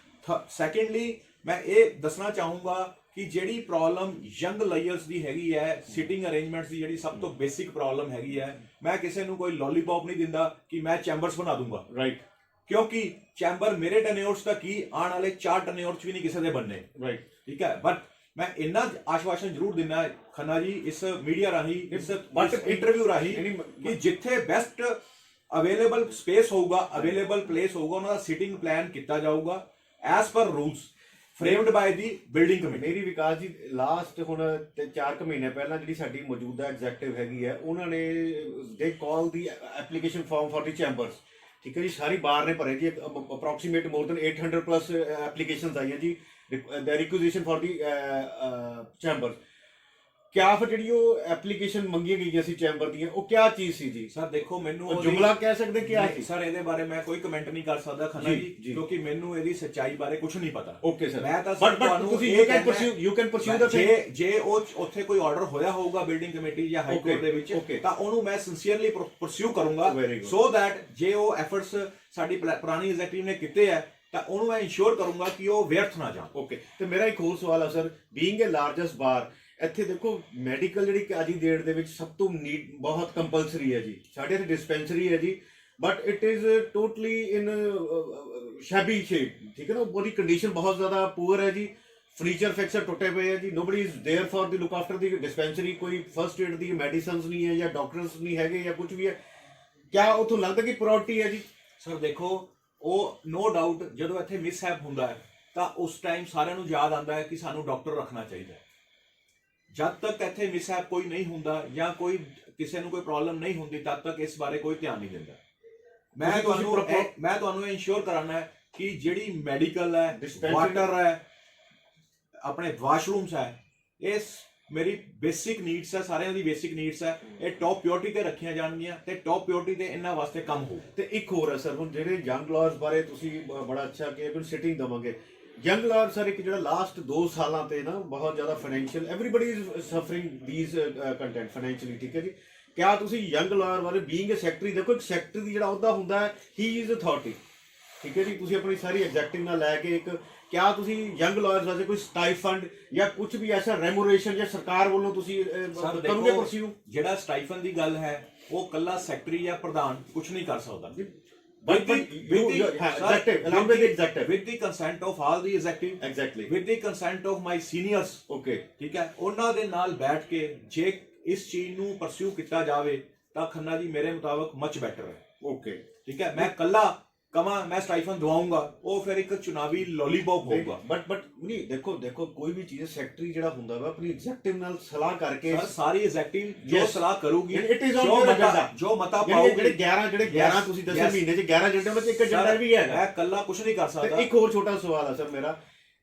ਸੈਕੰਡਲੀ ਮੈਂ ਇਹ ਦੱਸਣਾ ਚਾਹੂੰਗਾ ਕਿ ਜਿਹੜੀ ਪ੍ਰੋਬਲਮ ਯੰਗ ਲਾਇਰਸ ਦੀ ਹੈਗੀ ਹੈ, ਸਿਟਿੰਗ ਅਰੇਂਜਮੈਂਟਸ ਦੀ ਜਿਹੜੀ ਸਭ ਤੋਂ ਬੇਸਿਕ ਪ੍ਰੋਬਲਮ ਹੈਗੀ ਹੈ, ਮੈਂ ਕਿਸੇ ਨੂੰ ਕੋਈ ਲੋਲੀਪੌਪ ਨਹੀਂ ਦਿੰਦਾ ਕਿ ਮੈਂ ਚੈਂਬਰਸ ਬਣਾ ਦੂੰਗਾ, ਰਾਈਟ, ਕਿਉਂਕਿ ਚੈਂਬਰ ਮੇਰੇ ਟੈਨਿਓਰਸ ਦਾ ਕੀ ਆਉਣ ਵਾਲੇ 4 ਟੈਨਿਓਰਸ ਵੀ ਨਹੀਂ ਕਿਸੇ ਦੇ ਬਣਨੇ, ਰਾਈਟ, ਠੀਕ ਹੈ। ਬਟ ਮੈਂ ਇੰਨਾ ਆਸ਼ਵਾਸਨ ਜ਼ਰੂਰ ਦਿੰਦਾ ਖੰਨਾ ਜੀ ਇਸ ਮੀਡੀਆ ਰਾਹੀਂ, ਇਸ ਇੰਟਰਵਿਊ ਰਾਹੀਂ ਕਿ ਜਿੱਥੇ ਬੈਸਟ ਅਵੇਲੇਬਲ ਸਪੇਸ ਹੋਊਗਾ, ਅਵੇਲੇਬਲ ਪਲੇਸ ਹੋਊਗਾ, ਉਹਨਾਂ ਦਾ ਸਿਟਿੰਗ ਪਲਾਨ ਕੀਤਾ ਜਾਊਗਾ as per rules framed by the building committee। ਮੇਰੀ ਵਿਕਾਸ ਜੀ ਲਾਸਟ ਹੁਣ 4 ਮਹੀਨੇ ਪਹਿਲਾਂ ਜਿਹੜੀ ਸਾਡੀ ਮੌਜੂਦਾ ਐਗਜ਼ੈਕਟਿਵ ਹੈਗੀ ਹੈ ਉਹਨਾਂ ਨੇ ਦੇ ਕਾਲ ਦੀ application form for the chambers, ਠੀਕ ਹੈ ਜੀ, ਸਾਰੀ ਬਾਰ ਨੇ ਭਰੇ ਜੀ, approximate more than 800 plus applications ਆਈਆਂ ਜੀ, ਦ ਰਿਕੁਇਜ਼ੀਸ਼ਨ ਫॉर ਦੀ ਚੈਂਬਰ। ਕਿਆ ਫਿਰ ਜਿਹੜੀ ਉਹ ਐਪਲੀਕੇਸ਼ਨ ਮੰਗੀਆਂ ਗਈਆਂ ਸੀ ਚੈਂਬਰ ਦੀਆਂ ਉਹ ਕਿਆ ਚੀਜ਼ ਸੀ ਜੀ? ਸਰ ਦੇਖੋ ਮੈਨੂੰ ਜੁਮਲਾ ਕਹਿ ਸਕਦੇ ਕਿਆ ਸੀ ਸਰ, ਇਹਦੇ ਬਾਰੇ ਮੈਂ ਕੋਈ ਕਮੈਂਟ ਨਹੀਂ ਕਰ ਸਕਦਾ ਖੰਨਾ ਜੀ, ਕਿਉਂਕਿ ਮੈਨੂੰ ਇਹਦੀ ਸੱਚਾਈ ਬਾਰੇ ਕੁਝ ਨਹੀਂ ਪਤਾ। ਓਕੇ ਸਰ, ਮੈਂ ਤਾਂ ਤੁਹਾਨੂੰ ਤੁਸੀਂ ਯੂ ਕੈਨ ਪਰਸਿਊ ਦਾ ਜੇ ਉਹ ਉੱਥੇ ਕੋਈ ਆਰਡਰ ਹੋਇਆ ਹੋਊਗਾ ਬਿਲਡਿੰਗ ਕਮੇਟੀ ਜਾਂ ਹਾਈ ਕੋਰਟ ਦੇ ਵਿੱਚ ਤਾਂ ਉਹਨੂੰ ਮੈਂ ਸਿੰਸੀਅਰਲੀ ਪਰਸਿਊ ਕਰੂੰਗਾ ਸੋ ਦੈਟ ਜੇ ਉਹ ਐਫਰਟਸ ਸਾਡੀ ਪੁਰਾਣੀ ਐਗਜ਼ੈਕਟਿਵ ਨੇ ਕੀਤੇ ਆ ਤਾਂ ਉਹਨੂੰ ਮੈਂ ਇੰਸ਼ੋਰ ਕਰੂੰਗਾ ਕਿ ਉਹ ਵਿਅਰਥ ਨਾ ਜਾਣ। ਓਕੇ, ਤੇ ਮੇਰਾ ਇੱਕ ਹੋਰ ਸਵਾਲ ਆ ਸਰ, ਬੀਇੰਗ ਅ ਲਾਰਜੈਸਟ ਬਾਰ, ਇੱਥੇ ਦੇਖੋ ਮੈਡੀਕਲ ਜਿਹੜੀ ਕਿ ਅੱਜ ਦੀ ਡੇਟ ਦੇ ਵਿੱਚ ਸਭ ਤੋਂ ਨੀਡ ਬਹੁਤ ਕੰਪਲਸਰੀ ਹੈ ਜੀ। ਸਾਡੇ ਇੱਥੇ ਡਿਸਪੈਂਸਰੀ ਹੈ ਜੀ, but it is totally in shabby shape, ਠੀਕ ਹੈ ਨਾ, ਉਹਦੀ ਕੰਡੀਸ਼ਨ ਬਹੁਤ ਜ਼ਿਆਦਾ ਪੂਅਰ ਹੈ ਜੀ। ਫਰਨੀਚਰ ਫਿਕਸਰ ਟੁੱਟੇ ਪਏ ਹੈ ਜੀ, nobody is there for the look after the dispensary, ਕੋਈ ਫਰਸਟ ਏਡ ਦੀ ਮੈਡੀਸਨਸ ਨਹੀਂ ਹੈ ਜਾਂ ਡਾਕਟਰਸ ਨਹੀਂ ਹੈਗੇ ਜਾਂ ਕੁਝ ਵੀ ਹੈ। ਕਿਆ ਉੱਥੋਂ ਲੱਗਦਾ ਕਿ ਪ੍ਰਾਇੋਰਟੀ ਹੈ ਜੀ? ਸਰ ਦੇਖੋ, ਉਹ ਨੋ ਡਾਊਟ ਜਦੋਂ ਇੱਥੇ ਮਿਸਹੈਪ ਹੁੰਦਾ ਹੈ ਤਾਂ ਉਸ ਟਾਈਮ ਸਾਰਿਆਂ ਨੂੰ ਯਾਦ ਆਉਂਦਾ ਹੈ ਕਿ ਸਾਨੂੰ ਡਾਕਟਰ ਰੱਖਣਾ ਚਾਹੀਦਾ ਹੈ। ਜਦ ਤੱਕ ਇੱਥੇ ਮਿਸਹੈਪ ਕੋਈ ਨਹੀਂ ਹੁੰਦਾ ਜਾਂ ਕੋਈ ਕਿਸੇ ਨੂੰ ਕੋਈ ਪ੍ਰੋਬਲਮ ਨਹੀਂ ਹੁੰਦੀ, ਤਦ ਤੱਕ ਇਸ ਬਾਰੇ ਕੋਈ ਧਿਆਨ ਨਹੀਂ ਦਿੰਦਾ। ਮੈਂ ਤੁਹਾਨੂੰ ਇਹ ਇੰਸ਼ੋਰ ਕਰਾਉਣਾ ਹੈ ਕਿ ਜਿਹੜੀ ਮੈਡੀਕਲ ਹੈ, ਵਾਟਰ ਹੈ, ਆਪਣੇ ਵਾਸ਼ਰੂਮਸ ਹੈ, ਇਸ ਮੇਰੀ ਬੇਸਿਕ ਨੀਡਸ ਹੈ, ਸਾਰਿਆਂ ਦੀ ਬੇਸਿਕ ਨੀਡਸ ਹੈ, ਇਹ ਟੌਪ ਪ੍ਰਾਇੋਰਟੀ ਤੇ ਰੱਖੀਆਂ ਜਾਣਗੀਆਂ ਤੇ ਟੌਪ ਪ੍ਰਾਇੋਰਟੀ ਤੇ ਇਹਨਾਂ ਵਾਸਤੇ ਕੰਮ ਹੋਊ। ਤੇ ਇੱਕ ਹੋਰ ਹੈ ਸਰ, ਹੁਣ ਜਿਹੜੇ ਯੰਗ ਲਾਅਰਸ ਬਾਰੇ ਤੁਸੀਂ ਬੜਾ ਅੱਛਾ ਕਿ ਫਿਰ ਸਿਟਿੰਗ ਦਵਾਂਗੇ। ਯੰਗ ਲਾਅਰ ਸਰ ਇੱਕ ਜਿਹੜਾ ਲਾਸਟ 2 ਸਾਲਾਂ ਤੇ ਨਾ ਬਹੁਤ ਜ਼ਿਆਦਾ financial, everybody is suffering these content financially, ਠੀਕ ਹੈ ਜੀ। ਕਿਆ ਤੁਸੀਂ ਯੰਗ ਲਾਅਰ ਬਾਰੇ, ਬੀਇੰਗ ਅ ਸੈਕਟਰੀ, ਦੇਖੋ ਇੱਕ ਸੈਕਟਰੀ ਦੀ ਜਿਹੜਾ ਅਹੁਦਾ ਹੁੰਦਾ ਹੈ, ਹੀ ਇਜ਼ ਅਥਾਰਟੀ, ਠੀਕ ਹੈ ਜੀ। ਤੁਸੀਂ ਆਪਣੀ ਸਾਰੀ ਐਗਜ਼ੈਕਟਿਵ ਨਾਲ ਲੈ ਕੇ ਇੱਕ, ਕਿਆ ਤੁਸੀਂ ਯੰਗ ਲਾਅਰਸ ਵਾਸਤੇ ਕੋਈ ਸਟਾਈਫੰਡ ਜਾਂ ਕੁਝ ਵੀ ਐਸਾ ਰੈਮੂਨੇਸ਼ਨ ਜਾਂ ਸਰਕਾਰ ਵੱਲੋਂ ਤੁਸੀਂ ਕਰੋਗੇ ਪਰਸਿਊ? ਜਿਹੜਾ ਸਟਾਈਫੰਡ ਦੀ ਗੱਲ ਹੈ, ਉਹ ਕੱਲਾ ਸੈਕਟਰੀ ਜਾਂ ਪ੍ਰਧਾਨ ਕੁਝ ਨਹੀਂ ਕਰ ਸਕਦਾ। With the consent of all the executive, with the consent of my seniors, okay, ਠੀਕ ਹੈ, ਉਹਨਾਂ ਦੇ ਨਾਲ ਬੈਠ ਕੇ ਜੇ ਇਸ ਚੀਜ਼ ਨੂੰ ਪਰਸਿਊ ਕੀਤਾ ਜਾਵੇ ਤਾਂ ਖੰਨਾ ਜੀ ਮੇਰੇ ਮੁਤਾਬਕ ਮਚ ਬੈਟਰ ਹੈ। ਓਕੇ, ਠੀਕ ਹੈ, ਮੈਂ ਕੱਲਾ ਕਮਾ ਮੈਂ ਸਟਾਈਫਨ ਦਵਾਉਂਗਾ, ਉਹ ਫਿਰ ਇੱਕ ਚੁਣਾਵੀ ਲੋਲੀਪੌਪ ਹੋਊਗਾ। ਬਟ ਨਹੀਂ, ਦੇਖੋ ਕੋਈ ਵੀ ਚੀਜ਼ ਸੈਕਟਰੀ ਜਿਹੜਾ ਹੁੰਦਾ ਵਾ ਆਪਣੀ ਐਗਜ਼ੈਕਟਿਵ ਨਾਲ ਸਲਾਹ ਕਰਕੇ, ਸਾਰੀ ਐਗਜ਼ੈਕਟਿਵ ਜੋ ਸਲਾਹ ਕਰੂਗੀ, it is on your agenda, ਜੋ ਮਤਾ ਪਾਊਗੀ। ਜਿਹੜੇ 11 ਤੁਸੀਂ ਦੱਸੇ ਮਹੀਨੇ ਚ 11 ਏਜੰਡੇ ਵਿੱਚ ਇੱਕ ਏਜੰਡਾ ਵੀ ਹੈ। ਮੈਂ ਕੱਲਾ ਕੁਝ ਨਹੀਂ ਕਰ ਸਕਦਾ। ਇੱਕ ਹੋਰ ਛੋਟਾ ਸਵਾਲ ਆ ਸਰ ਮੇਰਾ,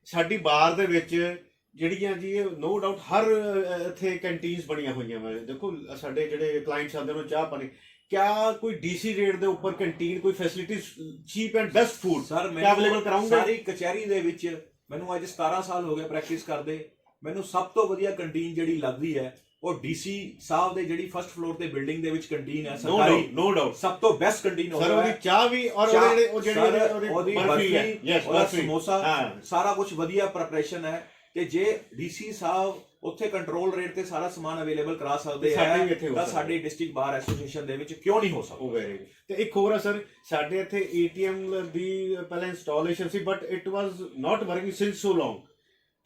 ਸਾਡੀ ਬਾਰ ਦੇ ਵਿੱਚ ਜਿਹੜੀਆਂ ਜੀ ਨੋ ਡਾਊਟ ਹਰ ਇੱਥੇ ਕੈਂਟੀਨਸ ਬਣੀਆਂ ਹੋਈਆਂ ਵਾ। ਦੇਖੋ ਸਾਡੇ ਜਿਹੜੇ ਕਲਾਇੰਟਸ ਆਉਂਦੇ ਨੇ ਚਾਹ ਪਾਣੀ, ਕਿਆ ਕੋਈ ਡੀਸੀ ਰੇਟ ਦੇ ਉੱਪਰ ਕੰਟੀਨ, ਕੋਈ facilities, cheap and best food sir ਕਿਆ ਅਵੇਲੇਬਲ ਕਰਾਉਂਗੇ? ਸਾਰੀ ਕਚਹਿਰੀ ਦੇ ਵਿੱਚ ਮੈਨੂੰ ਅੱਜ 17 ਸਾਲ ਹੋ ਗਏ ਪ੍ਰੈਕਟਿਸ ਕਰਦੇ, ਮੈਨੂੰ ਸਭ ਤੋਂ ਵਧੀਆ ਕੰਟੀਨ ਜਿਹੜੀ ਲੱਗਦੀ ਹੈ ਉਹ ਡੀਸੀ ਸਾਹਿਬ ਦੇ ਜਿਹੜੀ ਫਸਟ ਫਲੋਰ ਤੇ ਬਿਲਡਿੰਗ ਦੇ ਵਿੱਚ ਕੰਟੀਨ ਹੈ ਸਰਕਾਰੀ, ਨੋ ਡਾਊਟ ਸਭ ਤੋਂ ਬੈਸਟ ਕੰਟੀਨ ਹੋ ਸਰ। ਉਹਦੀ ਚਾਹ ਵੀ ਔਰ ਉਹਦੀ ਬਰਫੀ ਹੈ, ਉਹਦਾ ਸਮੋਸਾ, ਸਾਰਾ ਕੁਝ ਵਧੀਆ ਪ੍ਰੈਪਰੇਸ਼ਨ ਹੈ। ਤੇ ਜੇ ਡੀਸੀ ਸਾਹਿਬ ਉੱਥੇ ਕੰਟਰੋਲ ਰੇਟ ਤੇ ਸਾਰਾ ਸਮਾਨ ਅਵੇਲੇਬਲ ਕਰਾ ਸਕਦੇ ਆ ਤਾਂ ਸਾਡੀ ਡਿਸਟ੍ਰਿਕਟ ਬਾਰ ਐਸੋਸੀਏਸ਼ਨ ਦੇ ਵਿੱਚ ਕਿਉਂ ਨਹੀਂ ਹੋ ਸਕਦਾ? ਤੇ ਇੱਕ ਹੋਰ ਹੈ ਸਰ, ਸਾਡੇ ਇੱਥੇ ਏਟੀਐਮ ਦੀ ਪਹਿਲਾਂ ਇੰਸਟਾਲੇਸ਼ਨ ਸੀ but it was not working since so long.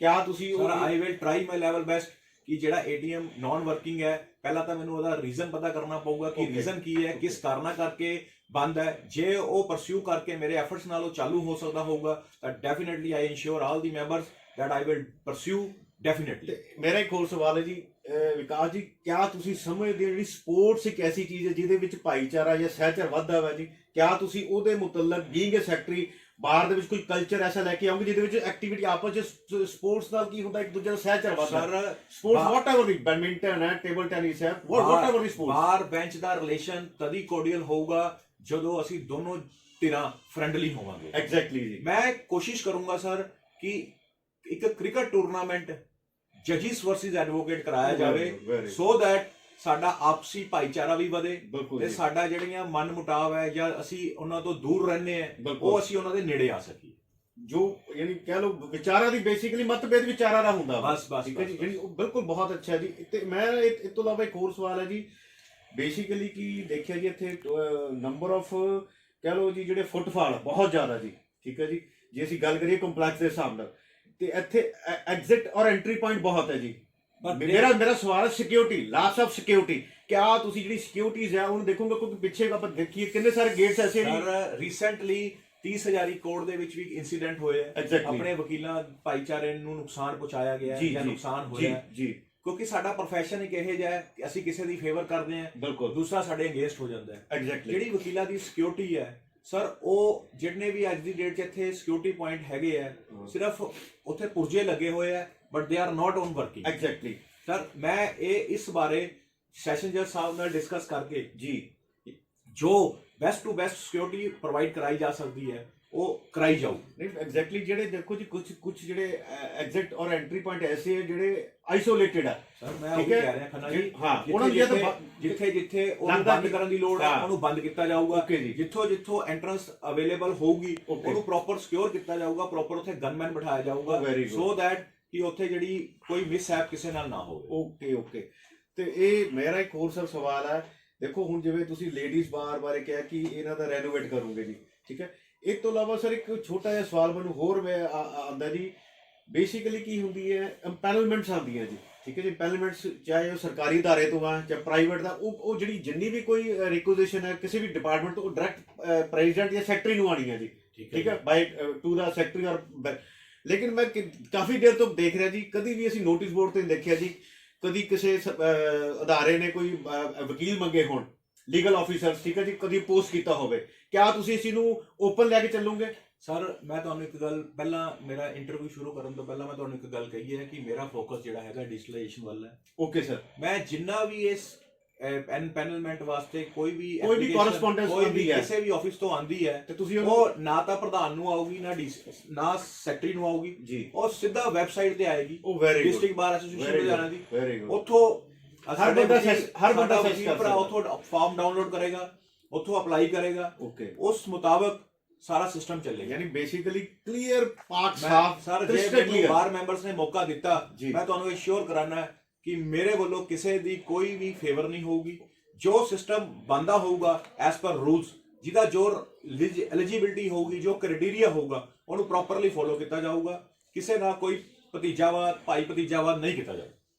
ਕਿਆ ਤੁਸੀਂ sir I will try my level best ਕਿ ਜਿਹੜਾ ਏਟੀਐਮ ਨਾਨ ਵਰਕਿੰਗ ਹੈ, ਪਹਿਲਾਂ ਤਾਂ ਮੈਨੂੰ ਉਹਦਾ ਰੀਜ਼ਨ ਪਤਾ ਕਰਨਾ ਪਊਗਾ ਕਿ ਰੀਜ਼ਨ ਕੀ ਹੈ, ਕਿਸ ਕਾਰਨਾਂ ਕਰਕੇ ਬੰਦ ਹੈ। ਜੇ ਉਹ ਪਰਸਿਊ ਕਰਕੇ ਮੇਰੇ ਐਫਰਟਸ ਨਾਲ ਉਹ ਚਾਲੂ ਹੋ ਸਕਦਾ ਹੋਊਗਾ ਤਾਂ definitely I insure all the members that I will pursue definitely। ਮੇਰਾ ਇੱਕ ਹੋਰ ਸਵਾਲ ਹੈ ਜੀ ਵਿਕਾਸ ਜੀ, ਕਿਆ ਤੁਸੀਂ ਸਮਝਦੇ ਹੋ ਜਿਹੜੀ ਸਪੋਰਟਸ ਇੱਕ ਐਸੀ ਚੀਜ਼ ਹੈ ਜਿਹਦੇ ਵਿੱਚ ਭਾਈਚਾਰਾ ਜਾਂ ਸਹਿਚਾਰ ਵੱਧਦਾ ਵਾ ਜੀ, ਕਿਆ ਤੁਸੀਂ ਉਹਦੇ ਮੁਤਲਕ ਬੀਇੰਗ ਅ ਸੈਕਟਰੀ ਬਾਹਰ ਦੇ ਵਿੱਚ ਕੋਈ ਕਲਚਰ ਐਸਾ ਲੈ ਕੇ ਆਉਂਗੇ ਜਿਹਦੇ ਵਿੱਚ ਐਕਟੀਵਿਟੀ ਆਪਸ ਵਿੱਚ ਸਪੋਰਟਸ ਨਾਲ ਕੀ ਹੁੰਦਾ, ਇੱਕ ਦੂਜੇ ਦਾ ਸਹਿਚਾਰ ਵੱਧਦਾ? ਸਰ ਸਪੋਰਟਸ ਵਾਟਐਵਰ ਵੀ, ਬੈਡਮਿੰਟਨ ਹੈ, ਟੇਬਲ ਟੈਨਿਸ ਹੈ, ਵਾਟਐਵਰ ਵੀ ਸਪੋਰਟਸ, ਬਾਹਰ ਬੈਂਚ ਦਾ ਰਿਲੇਸ਼ਨ ਤਦੀ ਕੋਰਡੀਅਲ ਹੋਊਗਾ ਜਦੋਂ ਅਸੀਂ ਦੋਨੋਂ ਧਿਰਾਂ ਫ੍ਰੈਂਡਲੀ ਹੋਵਾਂਗੇ। ਐਗਜ਼ੈਕਟਲੀ ਜੀ। ਮੈਂ ਕੋਸ਼ਿਸ਼ ਕਰੂੰਗਾ ਸਰ ਕਿ ਇੱਕ ਕ੍ਰਿਕਟ ਟੂਰਨਾਮੈਂਟ ਜਜਿਸ ਵਰਸਸ ਐਡਵੋਕੇਟ ਕਰਾਇਆ ਜਾਵੇ ਸੋ ਦੈਟ ਸਾਡਾ ਆਪਸੀ ਭਾਈਚਾਰਾ ਵੀ ਵਧੇ ਤੇ ਸਾਡਾ ਜਿਹੜੀਆਂ ਮਨ ਮੁਟਾਵ ਹੈ ਜਾਂ ਅਸੀਂ ਉਹਨਾਂ ਤੋਂ ਦੂਰ ਰਹਿੰਦੇ ਆ ਉਹ ਅਸੀਂ ਉਹਨਾਂ ਦੇ ਨੇੜੇ ਆ ਸਕੀਏ। ਜੋ ਯਾਨੀ ਕਹਿ ਲਓ ਵਿਚਾਰਾਂ ਦੀ ਬੇਸਿਕਲੀ ਮਤਭੇਦ ਵਿਚਾਰਾਂ ਦਾ ਹੁੰਦਾ ਬਸ ਠੀਕ ਹੈ ਜੀ, ਜਿਹੜੀ ਬਿਲਕੁਲ ਬਹੁਤ ਅੱਛਾ ਜੀ। ਤੇ ਮੈਂ ਇਸ ਤੋਂ ਇਲਾਵਾ ਇੱਕ ਹੋਰ ਸਵਾਲ ਹੈ ਜੀ, ਬੇਸਿਕਲੀ ਕੀ ਦੇਖਿਆ ਜੀ ਇੱਥੇ ਨੰਬਰ ਆਫ ਕਹਿ ਲਓ ਜੀ ਜਿਹੜੇ ਫੁੱਟਫਾਲ ਬਹੁਤ ਜ਼ਿਆਦਾ ਜੀ, ਠੀਕ ਹੈ ਜੀ। ਜੇ ਅਸੀਂ ਗੱਲ ਕਰੀਏ ਕੰਪਲੈਕਸ ਦੇ ਹਿਸਾਬ ਨਾਲ ਤੇ ਇੱਥੇ ਐਗਜ਼ਿਟ ਔਰ ਐਂਟਰੀ ਪੁਆਇੰਟ ਬਹੁਤ ਹੈ ਜੀ। ਮੇਰਾ ਸਵਾਲ ਹੈ ਸਿਕਿਉਰਿਟੀ, ਲਾਸ ਆਫ ਸਿਕਿਉਰਿਟੀ। ਕਿਆ ਤੁਸੀਂ ਜਿਹੜੀ ਸਿਕਿਉਰਿਟੀਜ਼ ਹੈ ਉਹਨੂੰ ਦੇਖੋਗੇ? ਕਿਉਂਕਿ ਪਿੱਛੇ ਆਪਾਂ ਦੇਖੀਏ ਕਿੰਨੇ ਸਾਰੇ ਗੇਟਸ ਐਸੇ ਨੇ। ਸਰ ਰੀਸੈਂਟਲੀ 30,000 ਕਰੋੜ ਦੇ ਵਿੱਚ ਵੀ ਇਨਸੀਡੈਂਟ ਹੋਏ ਹੈ, ਆਪਣੇ ਵਕੀਲਾਂ ਭਾਈਚਾਰੇ ਨੂੰ ਨੁਕਸਾਨ ਪਹੁੰਚਾਇਆ ਗਿਆ ਹੈ ਜਾਂ ਨੁਕਸਾਨ ਹੋਇਆ ਜੀ, ਕਿਉਂਕਿ ਸਾਡਾ ਪ੍ਰੋਫੈਸ਼ਨ ਇੱਕ ਇਹੋ ਜਿਹਾ ਹੈ ਕਿ ਅਸੀਂ ਕਿਸੇ ਦੀ ਫੇਵਰ ਕਰਦੇ ਹਾਂ, ਦੂਸਰਾ ਸਾਡੇ ਅਗੇਂਸਟ ਹੋ ਜਾਂਦਾ ਹੈ। ਜਿਹੜੀ ਵਕੀਲਾਂ ਦੀ ਸਿਕਿਉਰਿਟੀ ਹੈ ਸਰ, ਉਹ ਜਿੰਨੇ ਵੀ ਅੱਜ ਦੀ ਡੇਟ 'ਚ ਇੱਥੇ ਸਿਕਿਉਰਿਟੀ ਪੁਆਇੰਟ ਹੈਗੇ ਆ, ਸਿਰਫ ਉੱਥੇ ਪੁਰਜੇ ਲੱਗੇ ਹੋਏ ਆ but they are not on working. Exactly sir, ਮੈਂ ਇਸ ਬਾਰੇ ਸੈਸ਼ਨ ਜੱਜ ਸਾਹਿਬ ਨਾਲ ਡਿਸਕਸ ਕਰਕੇ ਜੀ ਜੋ best to best security provide ਕਰਾਈ ਜਾ ਸਕਦੀ ਹੈ ਉਹ ਕਰਾਈ ਜਾਊ। ਨਹੀਂ ਐਗਜ਼ੈਕਟਲੀ ਜਿਹੜੇ ਦੇਖੋ ਜੀ ਕੁਝ ਜਿਹੜੇ ਐਗਜ਼ਿਟ ਔਰ ਐਂਟਰੀ ਪੁਆਇੰਟ ਐਸੇ ਹੈ ਜਿਹੜੇ ਆਈਸੋਲੇਟਡ ਹੈ ਸਰ ਮੈਂ ਉਹ ਕਹਿ ਰਿਹਾ ਖੰਨਾ ਜੀ, ਹਾਂ ਉਹਨਾਂ ਦੀ ਜਿੱਥੇ ਉਹਨੂੰ ਲੱਗਦਾ ਬੰਦ ਕਰਨ ਦੀ ਲੋੜ ਹੈ ਹਾਂ। ਉਹਨੂੰ ਬੰਦ ਕੀਤਾ ਜਾਊਗਾ। ਓਕੇ ਜੀ। ਜਿੱਥੋਂ ਐਂਟਰੈਂਸ ਅਵੇਲੇਬਲ ਹੋਊਗੀ ਓਕੇ। ਉਹਨੂੰ ਪ੍ਰੋਪਰ ਸਿਕਿਉਰ ਕੀਤਾ ਜਾਊਗਾ, ਪ੍ਰੋਪਰ ਉੱਥੇ ਗਨਮੈਨ ਬਿਠਾਇਆ ਜਾਊਗਾ Very good. ਸੋ ਦੈਟ ਕਿ ਉੱਥੇ ਜਿਹੜੀ ਕੋਈ ਮਿਸਹੈਪ ਕਿਸੇ ਨਾਲ ਨਾ ਹੋਵੇ। Okay okay. ਤੇ ਇਹ ਮੇਰਾ ਇੱਕ ਹੋਰ ਸਰ ਸਵਾਲ ਹੈ, ਦੇਖੋ ਹੁਣ ਜਿਵੇਂ ਤੁਸੀਂ ਲੇਡੀਜ਼ ਬਾਰ ਬਾਰੇ ਕਿਹਾ ਕਿ ਇਹਨਾਂ ਦਾ ਰੈਨੋਵੇਟ ਕਰੋਗੇ ਜੀ, ਠੀਕ ਹੈ। ਇਸ ਤੋਂ ਇਲਾਵਾ ਸਰ ਇੱਕ ਛੋਟਾ ਜਿਹਾ ਸਵਾਲ ਮੈਨੂੰ ਹੋਰ ਆਉਂਦਾ ਜੀ, ਬੇਸਿਕਲੀ ਕੀ ਹੁੰਦੀ ਹੈ ਇੰਪੈਨਲਮੈਂਟਸ ਆਉਂਦੀਆਂ ਜੀ, ਠੀਕ ਹੈ ਜੀ। ਇੰਪੈਨਲਮੈਂਟਸ ਚਾਹੇ ਉਹ ਸਰਕਾਰੀ ਅਦਾਰੇ ਤੋਂ ਆ ਚਾਹੇ ਪ੍ਰਾਈਵੇਟ ਦਾ, ਉਹ ਜਿਹੜੀ ਜਿੰਨੀ ਵੀ ਕੋਈ ਰਿਕੁਜ਼ੀਸ਼ਨ ਹੈ ਕਿਸੇ ਵੀ ਡਿਪਾਰਟਮੈਂਟ ਤੋਂ, ਉਹ ਡਾਇਰੈਕਟ ਪ੍ਰੈਜ਼ੀਡੈਂਟ ਜਾਂ ਸੈਕਟਰੀ ਨੂੰ ਆਣੀ ਹੈ ਜੀ, ਠੀਕ ਹੈ, ਬਾਈ ਟੂ ਦਾ ਸੈਕਟਰੀ ਔਰ ਲੇਕਿਨ ਮੈਂ ਕਾਫੀ ਦੇਰ ਤੋਂ ਦੇਖ ਰਿਹਾ ਜੀ, ਕਦੀ ਵੀ ਅਸੀਂ ਨੋਟਿਸ ਬੋਰਡ ਤੇ ਦੇਖਿਆ ਜੀ ਕਦੀ ਕਿਸੇ ਅਦਾਰੇ ਨੇ ਕੋਈ ਵਕੀਲ ਮੰਗੇ ਹੋਣ, ਲੀਗਲ ਆਫੀਸਰਸ, ਠੀਕ ਹੈ ਜੀ, ਕਦੀ ਪੋਸਟ ਕੀਤਾ ਹੋਵੇ, ਕਿਆ ਤੁਸੀਂ ਇਸ ਨੂੰ ਓਪਨ ਲੈ ਕੇ ਚੱਲੋਗੇ? ਸਰ ਮੈਂ ਤੁਹਾਨੂੰ ਇੱਕ ਗੱਲ, ਪਹਿਲਾਂ ਮੇਰਾ ਇੰਟਰਵਿਊ ਸ਼ੁਰੂ ਕਰਨ ਤੋਂ ਪਹਿਲਾਂ ਮੈਂ ਤੁਹਾਨੂੰ ਇੱਕ ਗੱਲ ਕਹੀ ਹੈ ਕਿ ਮੇਰਾ ਫੋਕਸ ਜਿਹੜਾ ਹੈਗਾ ਡਿਜੀਟਲਾਈਜੇਸ਼ਨ ਵੱਲ ਹੈ। Okay sir. ਮੈਂ ਜਿੰਨਾ ਵੀ ਇਸ ਪੈਨਲਮੈਂਟ ਵਾਸਤੇ ਕੋਈ ਵੀ correspondence ਆਉਂਦੀ ਹੈ ਕਿਸੇ ਵੀ ਆਫਿਸ ਤੋਂ ਆਂਦੀ ਹੈ ਤੇ ਤੁਸੀਂ ਉਹ ਨਾ ਤਾਂ ਪ੍ਰਧਾਨ ਨੂੰ ਆਊਗੀ ਨਾ ਸੈਕਟਰੀ ਨੂੰ ਆਊਗੀ ਜੀ, ਉਹ ਸਿੱਧਾ ਵੈਬਸਾਈਟ ਤੇ ਆਏਗੀ ਉਹ very good district bar association Ludhiana ਦੀ। Very good. ਉੱਥੋਂ ਹਰ ਬੰਦਾ ਉੱਥੋਂ ਫਾਰਮ ਡਾਊਨਲੋਡ ਕਰੇਗਾ, ਉੱਥੋਂ ਅਪਲਾਈ ਕਰੇਗਾ, ਓਕੇ, ਉਸ ਮੁਤਾਬਕ ਸਾਰਾ ਸਿਸਟਮ ਚੱਲੇਗਾ। ਯਾਨੀ ਬੇਸਿਕਲੀ ਕਲੀਅਰ ਪਾਕ ਸਾਫ ਸਰ ਜੇ ਮੈਨੂੰ ਬਾਰ ਮੈਂਬਰਸ ਨੇ ਮੌਕਾ ਦਿੱਤਾ, ਮੈਂ ਤੁਹਾਨੂੰ ਅਸ਼ੋਰ ਕਰਾਨਾ ਹੈ ਕਿ ਮੇਰੇ ਵੱਲੋਂ ਕਿਸੇ ਦੀ ਕੋਈ ਵੀ ਫੇਵਰ ਨਹੀਂ ਹੋਊਗੀ। ਜੋ ਸਿਸਟਮ ਬੰਦਾ ਹੋਊਗਾ ਐਸ ਪਰ ਰੂਲਸ, ਜਿਹਦਾ ਜੋ ਐਲੀਜੀਬਿਲਟੀ ਹੋਊਗੀ, ਜੋ ਕ੍ਰਾਈਟੇਰੀਆ ਹੋਊਗਾ, ਉਹਨੂੰ ਪ੍ਰੋਪਰਲੀ ਫੋਲੋ ਕੀਤਾ ਜਾਊਗਾ। ਕਿਸੇ ਨਾਲ ਕੋਈ ਭਤੀਜਾਵਾਦ ਭਾਈ ਭਤੀਜਾਵਾਦ ਨਹੀਂ ਕੀਤਾ ਜਾਊਗਾ।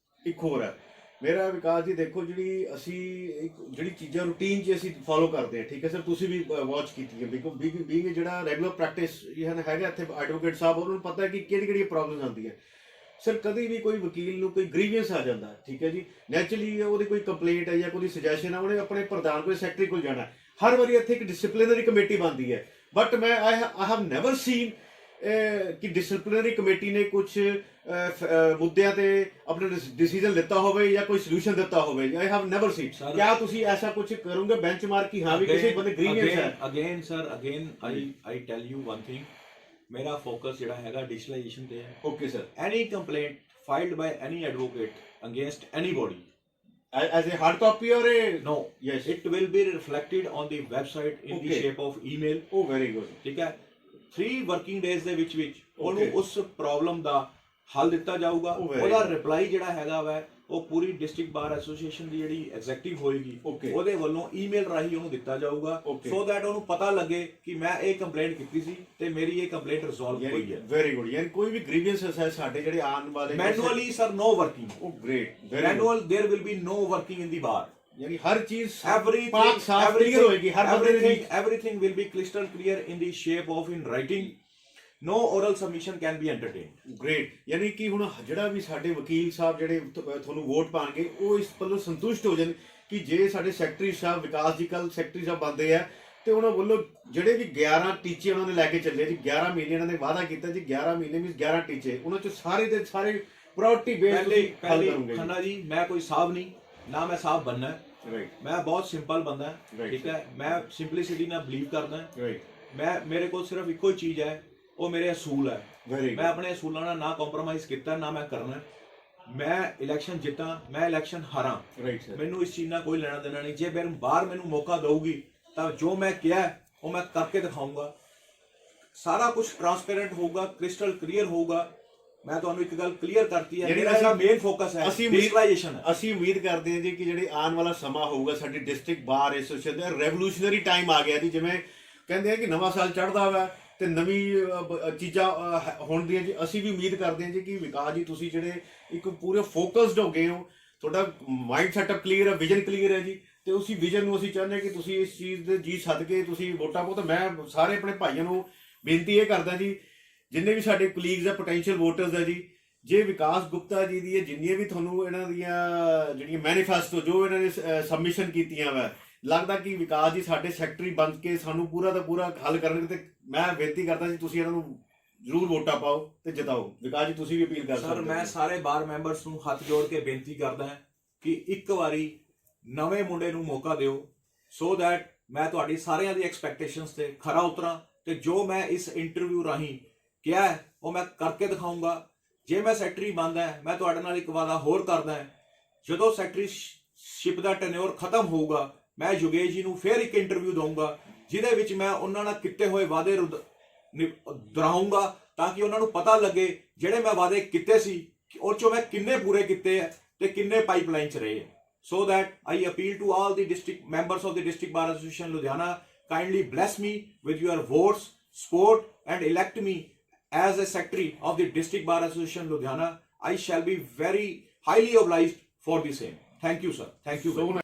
ਇੱਕ ਹੋਰ ਹੈ ਮੇਰਾ ਵਿਕਾਸ ਜੀ, ਦੇਖੋ ਜਿਹੜੀ ਚੀਜ਼ਾਂ ਰੂਟੀਨ 'ਚ ਅਸੀਂ ਫੋਲੋ ਕਰਦੇ ਹਾਂ, ਠੀਕ ਹੈ ਸਰ, ਤੁਸੀਂ ਵੀ ਵਾਚ ਕੀਤੀ ਹੈ, ਬੀਇੰਗ ਜਿਹੜਾ ਰੈਗੂਲਰ ਪ੍ਰੈਕਟਿਸ ਹੈਗਾ ਇੱਥੇ ਐਡਵੋਕੇਟ ਸਾਹਿਬ, ਉਹਨਾਂ ਨੂੰ ਪਤਾ ਹੈ ਕਿ ਕਿਹੜੀ ਪ੍ਰੋਬਲਮਸ ਆਉਂਦੀਆਂ ਸਰ। ਕਦੀ ਵੀ ਕੋਈ ਵਕੀਲ ਨੂੰ ਕੋਈ ਗ੍ਰੀਵੈਂਸ ਆ ਜਾਂਦਾ, ਠੀਕ ਹੈ ਜੀ, ਨੈਚੁਰਲੀ ਉਹਦੀ ਕੋਈ ਕੰਪਲੇਂਟ ਹੈ ਜਾਂ ਕੋਈ ਸੁਜੈਸ਼ਨ ਹੈ, ਉਹਨੇ ਆਪਣੇ ਪ੍ਰਧਾਨ ਕੋਈ ਸੈਕਟਰੀ ਕੋਲ ਜਾਣਾ। ਹਰ ਵਾਰੀ ਇੱਥੇ ਇੱਕ ਡਿਸਪਲਿਨਰੀ ਕਮੇਟੀ ਬਣਦੀ ਹੈ, ਬਟ ਮੈਂ ਆਈ ਹੈਵ ਨੈਵਰ ਸੀਨ ਕਿ ਡਿਸਪਲਿਨਰੀ ਕਮੇਟੀ ਨੇ ਕੁਝ ਮੁੱਦਿਆਂ ਤੇ ਆਪਣਾ ਡਿਸੀਜਨ ਲਿੱਤਾ ਹੋਵੇ ਜਾਂ ਕੋਈ ਸੋਲੂਸ਼ਨ ਦਿੱਤਾ ਹੋਵੇ। I have never scene. ਕਿਆ ਤੁਸੀਂ ਐਸਾ ਕੁਝ ਕਰੋਗੇ ਬੈਂਚਮਾਰਕ ਕਿ ਹਾਂ ਵੀ ਕਿਸੇ ਬੰਦੇ ਗ੍ਰੀਵੈਂਸ ਹੈ? Again sir I tell you one thing, ਮੇਰਾ ਫੋਕਸ ਜਿਹੜਾ ਹੈਗਾ ਡਿਜੀਟਲਾਈਜੇਸ਼ਨ ਤੇ ਹੈ। Okay sir. Any complaint filed by any advocate against anybody as a hard copy or a no, yes, it will be reflected on the website in the shape of email. Oh very good. ਠੀਕ ਹੈ, 3 working days ਦੇ ਵਿੱਚ ਉਹਨੂੰ ਉਸ ਪ੍ਰੋਬਲਮ ਦਾ ਹੱਲ ਦਿੱਤਾ ਜਾਊਗਾ। ਉਹਦਾ ਰਿਪਲਾਈ ਜਿਹੜਾ ਹੈਗਾ ਵਾ ਉਹ ਪੂਰੀ ਡਿਸਟ੍ਰਿਕਟ ਬਾਰ ਐਸੋਸੀਏਸ਼ਨ ਦੀ ਜਿਹੜੀ ਐਗਜ਼ੈਕਟਿਵ ਹੋਏਗੀ ਉਹਦੇ ਵੱਲੋਂ ਈਮੇਲ ਰਾਹੀਂ ਉਹਨੂੰ ਦਿੱਤਾ ਜਾਊਗਾ, ਸੋ ਦੈਟ ਉਹਨੂੰ ਪਤਾ ਲੱਗੇ ਕਿ ਮੈਂ ਇਹ ਕੰਪਲੇਂਟ ਕੀਤੀ ਸੀ ਤੇ ਮੇਰੀ ਇਹ ਕੰਪਲੇਂਟ ਰਿਜ਼ੋਲਵ ਹੋਈ ਹੈ। Very good. ਯਾਨੀ ਕੋਈ ਵੀ ਗ੍ਰੀਵੈਂਸਸ ਹੈ ਸਾਡੇ ਜਿਹੜੇ ਆਉਣ ਵਾਲੇ ਮੈਨੂਅਲੀ ਸਰ ਨੋ ਵਰਕਿੰਗ। ਉਹ great. Manual there will be no working in the bar. यानी हर चीज everything will be crystal clear in the shape of in writing. No oral submission can be entertained. Great. यानी कि ਹੁਣ ਜਿਹੜਾ ਵੀ ਸਾਡੇ ਵਕੀਲ ਸਾਹਿਬ ਜਿਹੜੇ ਤੁਹਾਨੂੰ ਵੋਟ ਪਾਣਗੇ ਉਹ ਇਸ ਵੱਲੋਂ ਸੰਤੁਸ਼ਟ ਹੋ ਜਾਣ ਕਿ ਜੇ ਸਾਡੇ ਸੈਕਟਰੀ ਸਾਹਿਬ ਵਿਕਾਸ ਜੀ ਕੱਲ ਸੈਕਟਰੀ ਸਾਹਿਬ ਬਣਦੇ ਆ ਤੇ ਉਹਨਾਂ ਵੱਲੋਂ ਜਿਹੜੇ ਵੀ 11 ਟੀਚੇ ਉਹਨਾਂ ਨੇ ਲੈ ਕੇ ਚੱਲੇ ਜੀ, 11 ਮਹੀਨੇ ਇਹਨਾਂ ਨੇ ਵਾਅਦਾ ਕੀਤਾ ਜੀ, 11 ਮਹੀਨੇ ਵਿੱਚ 11 ਟੀਚੇ, ਉਹਨਾਂ ਚ ਸਾਰੇ ਦੇ ਸਾਰੇ ਪ੍ਰਾਇੋਰਟੀ ਬੇਸ ਤੇ ਹੱਲ ਕਰੋਗੇ। ਖੰਨਾ ਜੀ ਮੈਂ ਕੋਈ ਸਾਹਿਬ ਨਹੀਂ, ਨਾ ਮੈਂ ਸਾਹਿਬ ਬਣਨਾ ਹੈ, ਰਾਈਟ। ਮੈਂ ਬਹੁਤ ਸਿੰਪਲ ਬੰਦਾ ਹਾਂ, ਠੀਕ ਹੈ, ਮੈਂ ਸਿੰਪਲਿਸਿਟੀ ਨਾਲ ਬਲੀਵ ਕਰਦਾ ਹਾਂ, ਰਾਈਟ। ਮੇਰੇ ਕੋਲ ਸਿਰਫ ਇੱਕੋ ਹੀ ਚੀਜ਼ ਹੈ, ਉਹ ਮੇਰੇ ਅਸੂਲ ਹੈ। ਮੈਂ ਆਪਣੇ ਅਸੂਲਾਂ ਨਾਲ ਨਾ ਕੰਪਰੋਮਾਈਜ਼ ਕੀਤਾ ਨਾ ਮੈਂ ਕਰਨਾ। ਮੈਂ ਇਲੈਕਸ਼ਨ ਜਿੱਤਾਂ, ਮੈਂ ਇਲੈਕਸ਼ਨ ਹਾਰਾਂ, ਮੈਨੂੰ ਇਸ ਚੀਜ਼ ਨਾਲ ਕੋਈ ਲੈਣਾ ਦੇਣਾ ਨਹੀਂ। ਜੇ ਮੇਰੇ ਬਾਹਰ ਮੈਨੂੰ ਮੌਕਾ ਦਊਗੀ ਤਾਂ ਜੋ ਮੈਂ ਕਿਹਾ ਉਹ ਮੈਂ ਕਰਕੇ ਦਿਖਾਊਂਗਾ। ਸਾਰਾ ਕੁਝ ਟ੍ਰਾਂਸਪੇਰੈਂਟ ਹੋਊਗਾ, ਕ੍ਰਿਸਟਲ ਕਲੀਅਰ ਹੋਊਗਾ। ਮੈਂ ਤੁਹਾਨੂੰ ਇੱਕ ਗੱਲ ਕਲੀਅਰ ਕਰਤੀ ਹੈ, ਮੇਰਾ ਮੇਨ ਫੋਕਸ ਹੈ ਡਿਜੀਟਲਾਈਜੇਸ਼ਨ। ਅਸੀਂ ਉਮੀਦ ਕਰਦੇ ਹਾਂ ਜੀ ਕਿ ਜਿਹੜੇ ਆਉਣ ਵਾਲਾ ਸਮਾਂ ਹੋਊਗਾ ਸਾਡੀ ਡਿਸਟ੍ਰਿਕਟ ਬਾਰ ਐਸੋਸੀਏਸ਼ਨ ਦਾ ਰੈਵੋਲੂਸ਼ਨਰੀ ਟਾਈਮ ਆ ਗਿਆ ਜੀ। ਜਿਵੇਂ ਕਹਿੰਦੇ ਆ ਕਿ ਨਵਾਂ ਸਾਲ ਚੜ੍ਹਦਾ ਵਾ ਤੇ ਨਵੀਂ ਚੀਜ਼ਾਂ ਹੋਣ ਦੀਆਂ ਜੀ। ਅਸੀਂ ਵੀ ਉਮੀਦ ਕਰਦੇ ਹਾਂ ਜੀ ਕਿ ਵਿਕਾਸ ਜੀ ਤੁਸੀਂ ਜਿਹੜੇ ਇੱਕ ਪੂਰੇ ਫੋਕਸਡ ਹੋ ਗਏ ਹੋ, ਤੁਹਾਡਾ ਮਾਈਂਡ ਸੈਟਅਪ ਕਲੀਅਰ ਹੈ, ਵਿਜ਼ਨ ਕਲੀਅਰ ਹੈ ਜੀ, ਤੇ ਉਸੇ ਵਿਜ਼ਨ ਨੂੰ ਅਸੀਂ ਚਾਹੁੰਦੇ ਹਾਂ ਕਿ ਤੁਸੀਂ ਇਸ ਚੀਜ਼ ਦੇ ਜੀ ਸੱਦ ਕੇ ਤੁਸੀਂ ਵੋਟਾਂ ਪਾਓ। ਤਾਂ ਮੈਂ ਸਾਰੇ ਆਪਣੇ ਭਾਈਆਂ ਨੂੰ ਬੇਨਤੀ ਇਹ ਕਰਦਾ ਜੀ, ਜਿੰਨੇ ਵੀ ਸਾਡੇ ਕੁਲੀਗਸ ਆ, ਪੋਟੈਂਸ਼ੀਅਲ ਵੋਟਰਸ ਆ ਜੀ, ਜੇ ਵਿਕਾਸ ਗੁਪਤਾ ਜੀ ਦੀ ਜਿੰਨੀਆਂ ਵੀ ਤੁਹਾਨੂੰ ਇਹਨਾਂ ਦੀਆਂ ਜਿਹੜੀਆਂ ਮੈਨੀਫੈਸਟੋ ਜੋ ਇਹਨਾਂ ਨੇ ਸਬਮਿਸ਼ਨ ਕੀਤੀਆਂ ਵਾ, ਲੱਗਦਾ ਕਿ ਵਿਕਾਸ ਜੀ ਸਾਡੇ ਸੈਕਟਰੀ ਬਣ ਕੇ ਸਾਨੂੰ ਪੂਰਾ ਦਾ ਪੂਰਾ ਹੱਲ ਕਰਨਗੇ। ਤੇ ਮੈਂ ਬੇਨਤੀ ਕਰਦਾ ਜੀ ਤੁਸੀਂ ਇਹਨਾਂ ਨੂੰ ਜ਼ਰੂਰ ਵੋਟਾਂ ਪਾਓ ਤੇ ਜਿਤਾਓ। ਵਿਕਾਸ ਜੀ ਤੁਸੀਂ ਵੀ ਅਪੀਲ ਕਰ ਸਕਦੇ ਹੋ। ਸਰ ਮੈਂ ਸਾਰੇ ਬਾਰ ਮੈਂਬਰਸ ਨੂੰ ਹੱਥ ਜੋੜ ਕੇ ਬੇਨਤੀ ਕਰਦਾ ਹਾਂ ਕਿ ਇੱਕ ਵਾਰੀ ਨਵੇਂ ਮੁੰਡੇ ਨੂੰ ਮੌਕਾ ਦਿਓ, ਸੋ ਦੈਟ ਮੈਂ ਤੁਹਾਡੀ ਸਾਰਿਆਂ ਦੀ ਐਕਸਪੈਕਟੇਸ਼ਨਸ ਤੇ ਖਰਾ ਉਤਰਾਂ ਤੇ ਜੋ ਮੈਂ ਇਸ ਇੰਟਰਵਿਊ ਰਾਹੀਂ ਕਿਹਾ ਹੈ ਉਹ ਮੈਂ ਕਰਕੇ ਦਿਖਾਊਂਗਾ। ਜੇ ਮੈਂ ਸੈਕਟਰੀ ਬਣਦਾ ਹੈ, ਮੈਂ ਤੁਹਾਡੇ ਨਾਲ ਇੱਕ ਵਾਅਦਾ ਹੋਰ ਕਰਦਾ ਹਾਂ, ਜਦੋਂ ਸੈਕਟਰੀਸ਼ਿਪ ਦਾ ਟੈਨਿਓਰ ਖਤਮ ਹੋਊਗਾ ਮੈਂ ਯੋਗੇਸ਼ ਜੀ ਨੂੰ ਫਿਰ ਇੱਕ ਇੰਟਰਵਿਊ ਦਊਂਗਾ ਜਿਹਦੇ ਵਿੱਚ ਮੈਂ ਉਹਨਾਂ ਨਾਲ ਕੀਤੇ ਹੋਏ ਵਾਅਦੇ ਦੁਹਰਾਊਂਗਾ ਤਾਂ ਕਿ ਉਹਨਾਂ ਨੂੰ ਪਤਾ ਲੱਗੇ ਜਿਹੜੇ ਮੈਂ ਵਾਅਦੇ ਕੀਤੇ ਸੀ ਉਹ ਚੋਂ ਮੈਂ ਕਿੰਨੇ ਪੂਰੇ ਕੀਤੇ ਹੈ ਤੇ ਕਿੰਨੇ ਪਾਈਪਲਾਈਨ 'ਚ ਰਹੇ ਹੈ। So that I appeal to all the district members of the District Bar Association Ludhiana, kindly bless me with your votes, support and elect me as a secretary of the District Bar Association Ludhiana. I shall be very highly obliged for the same. Thank you, sir. Thank you very much.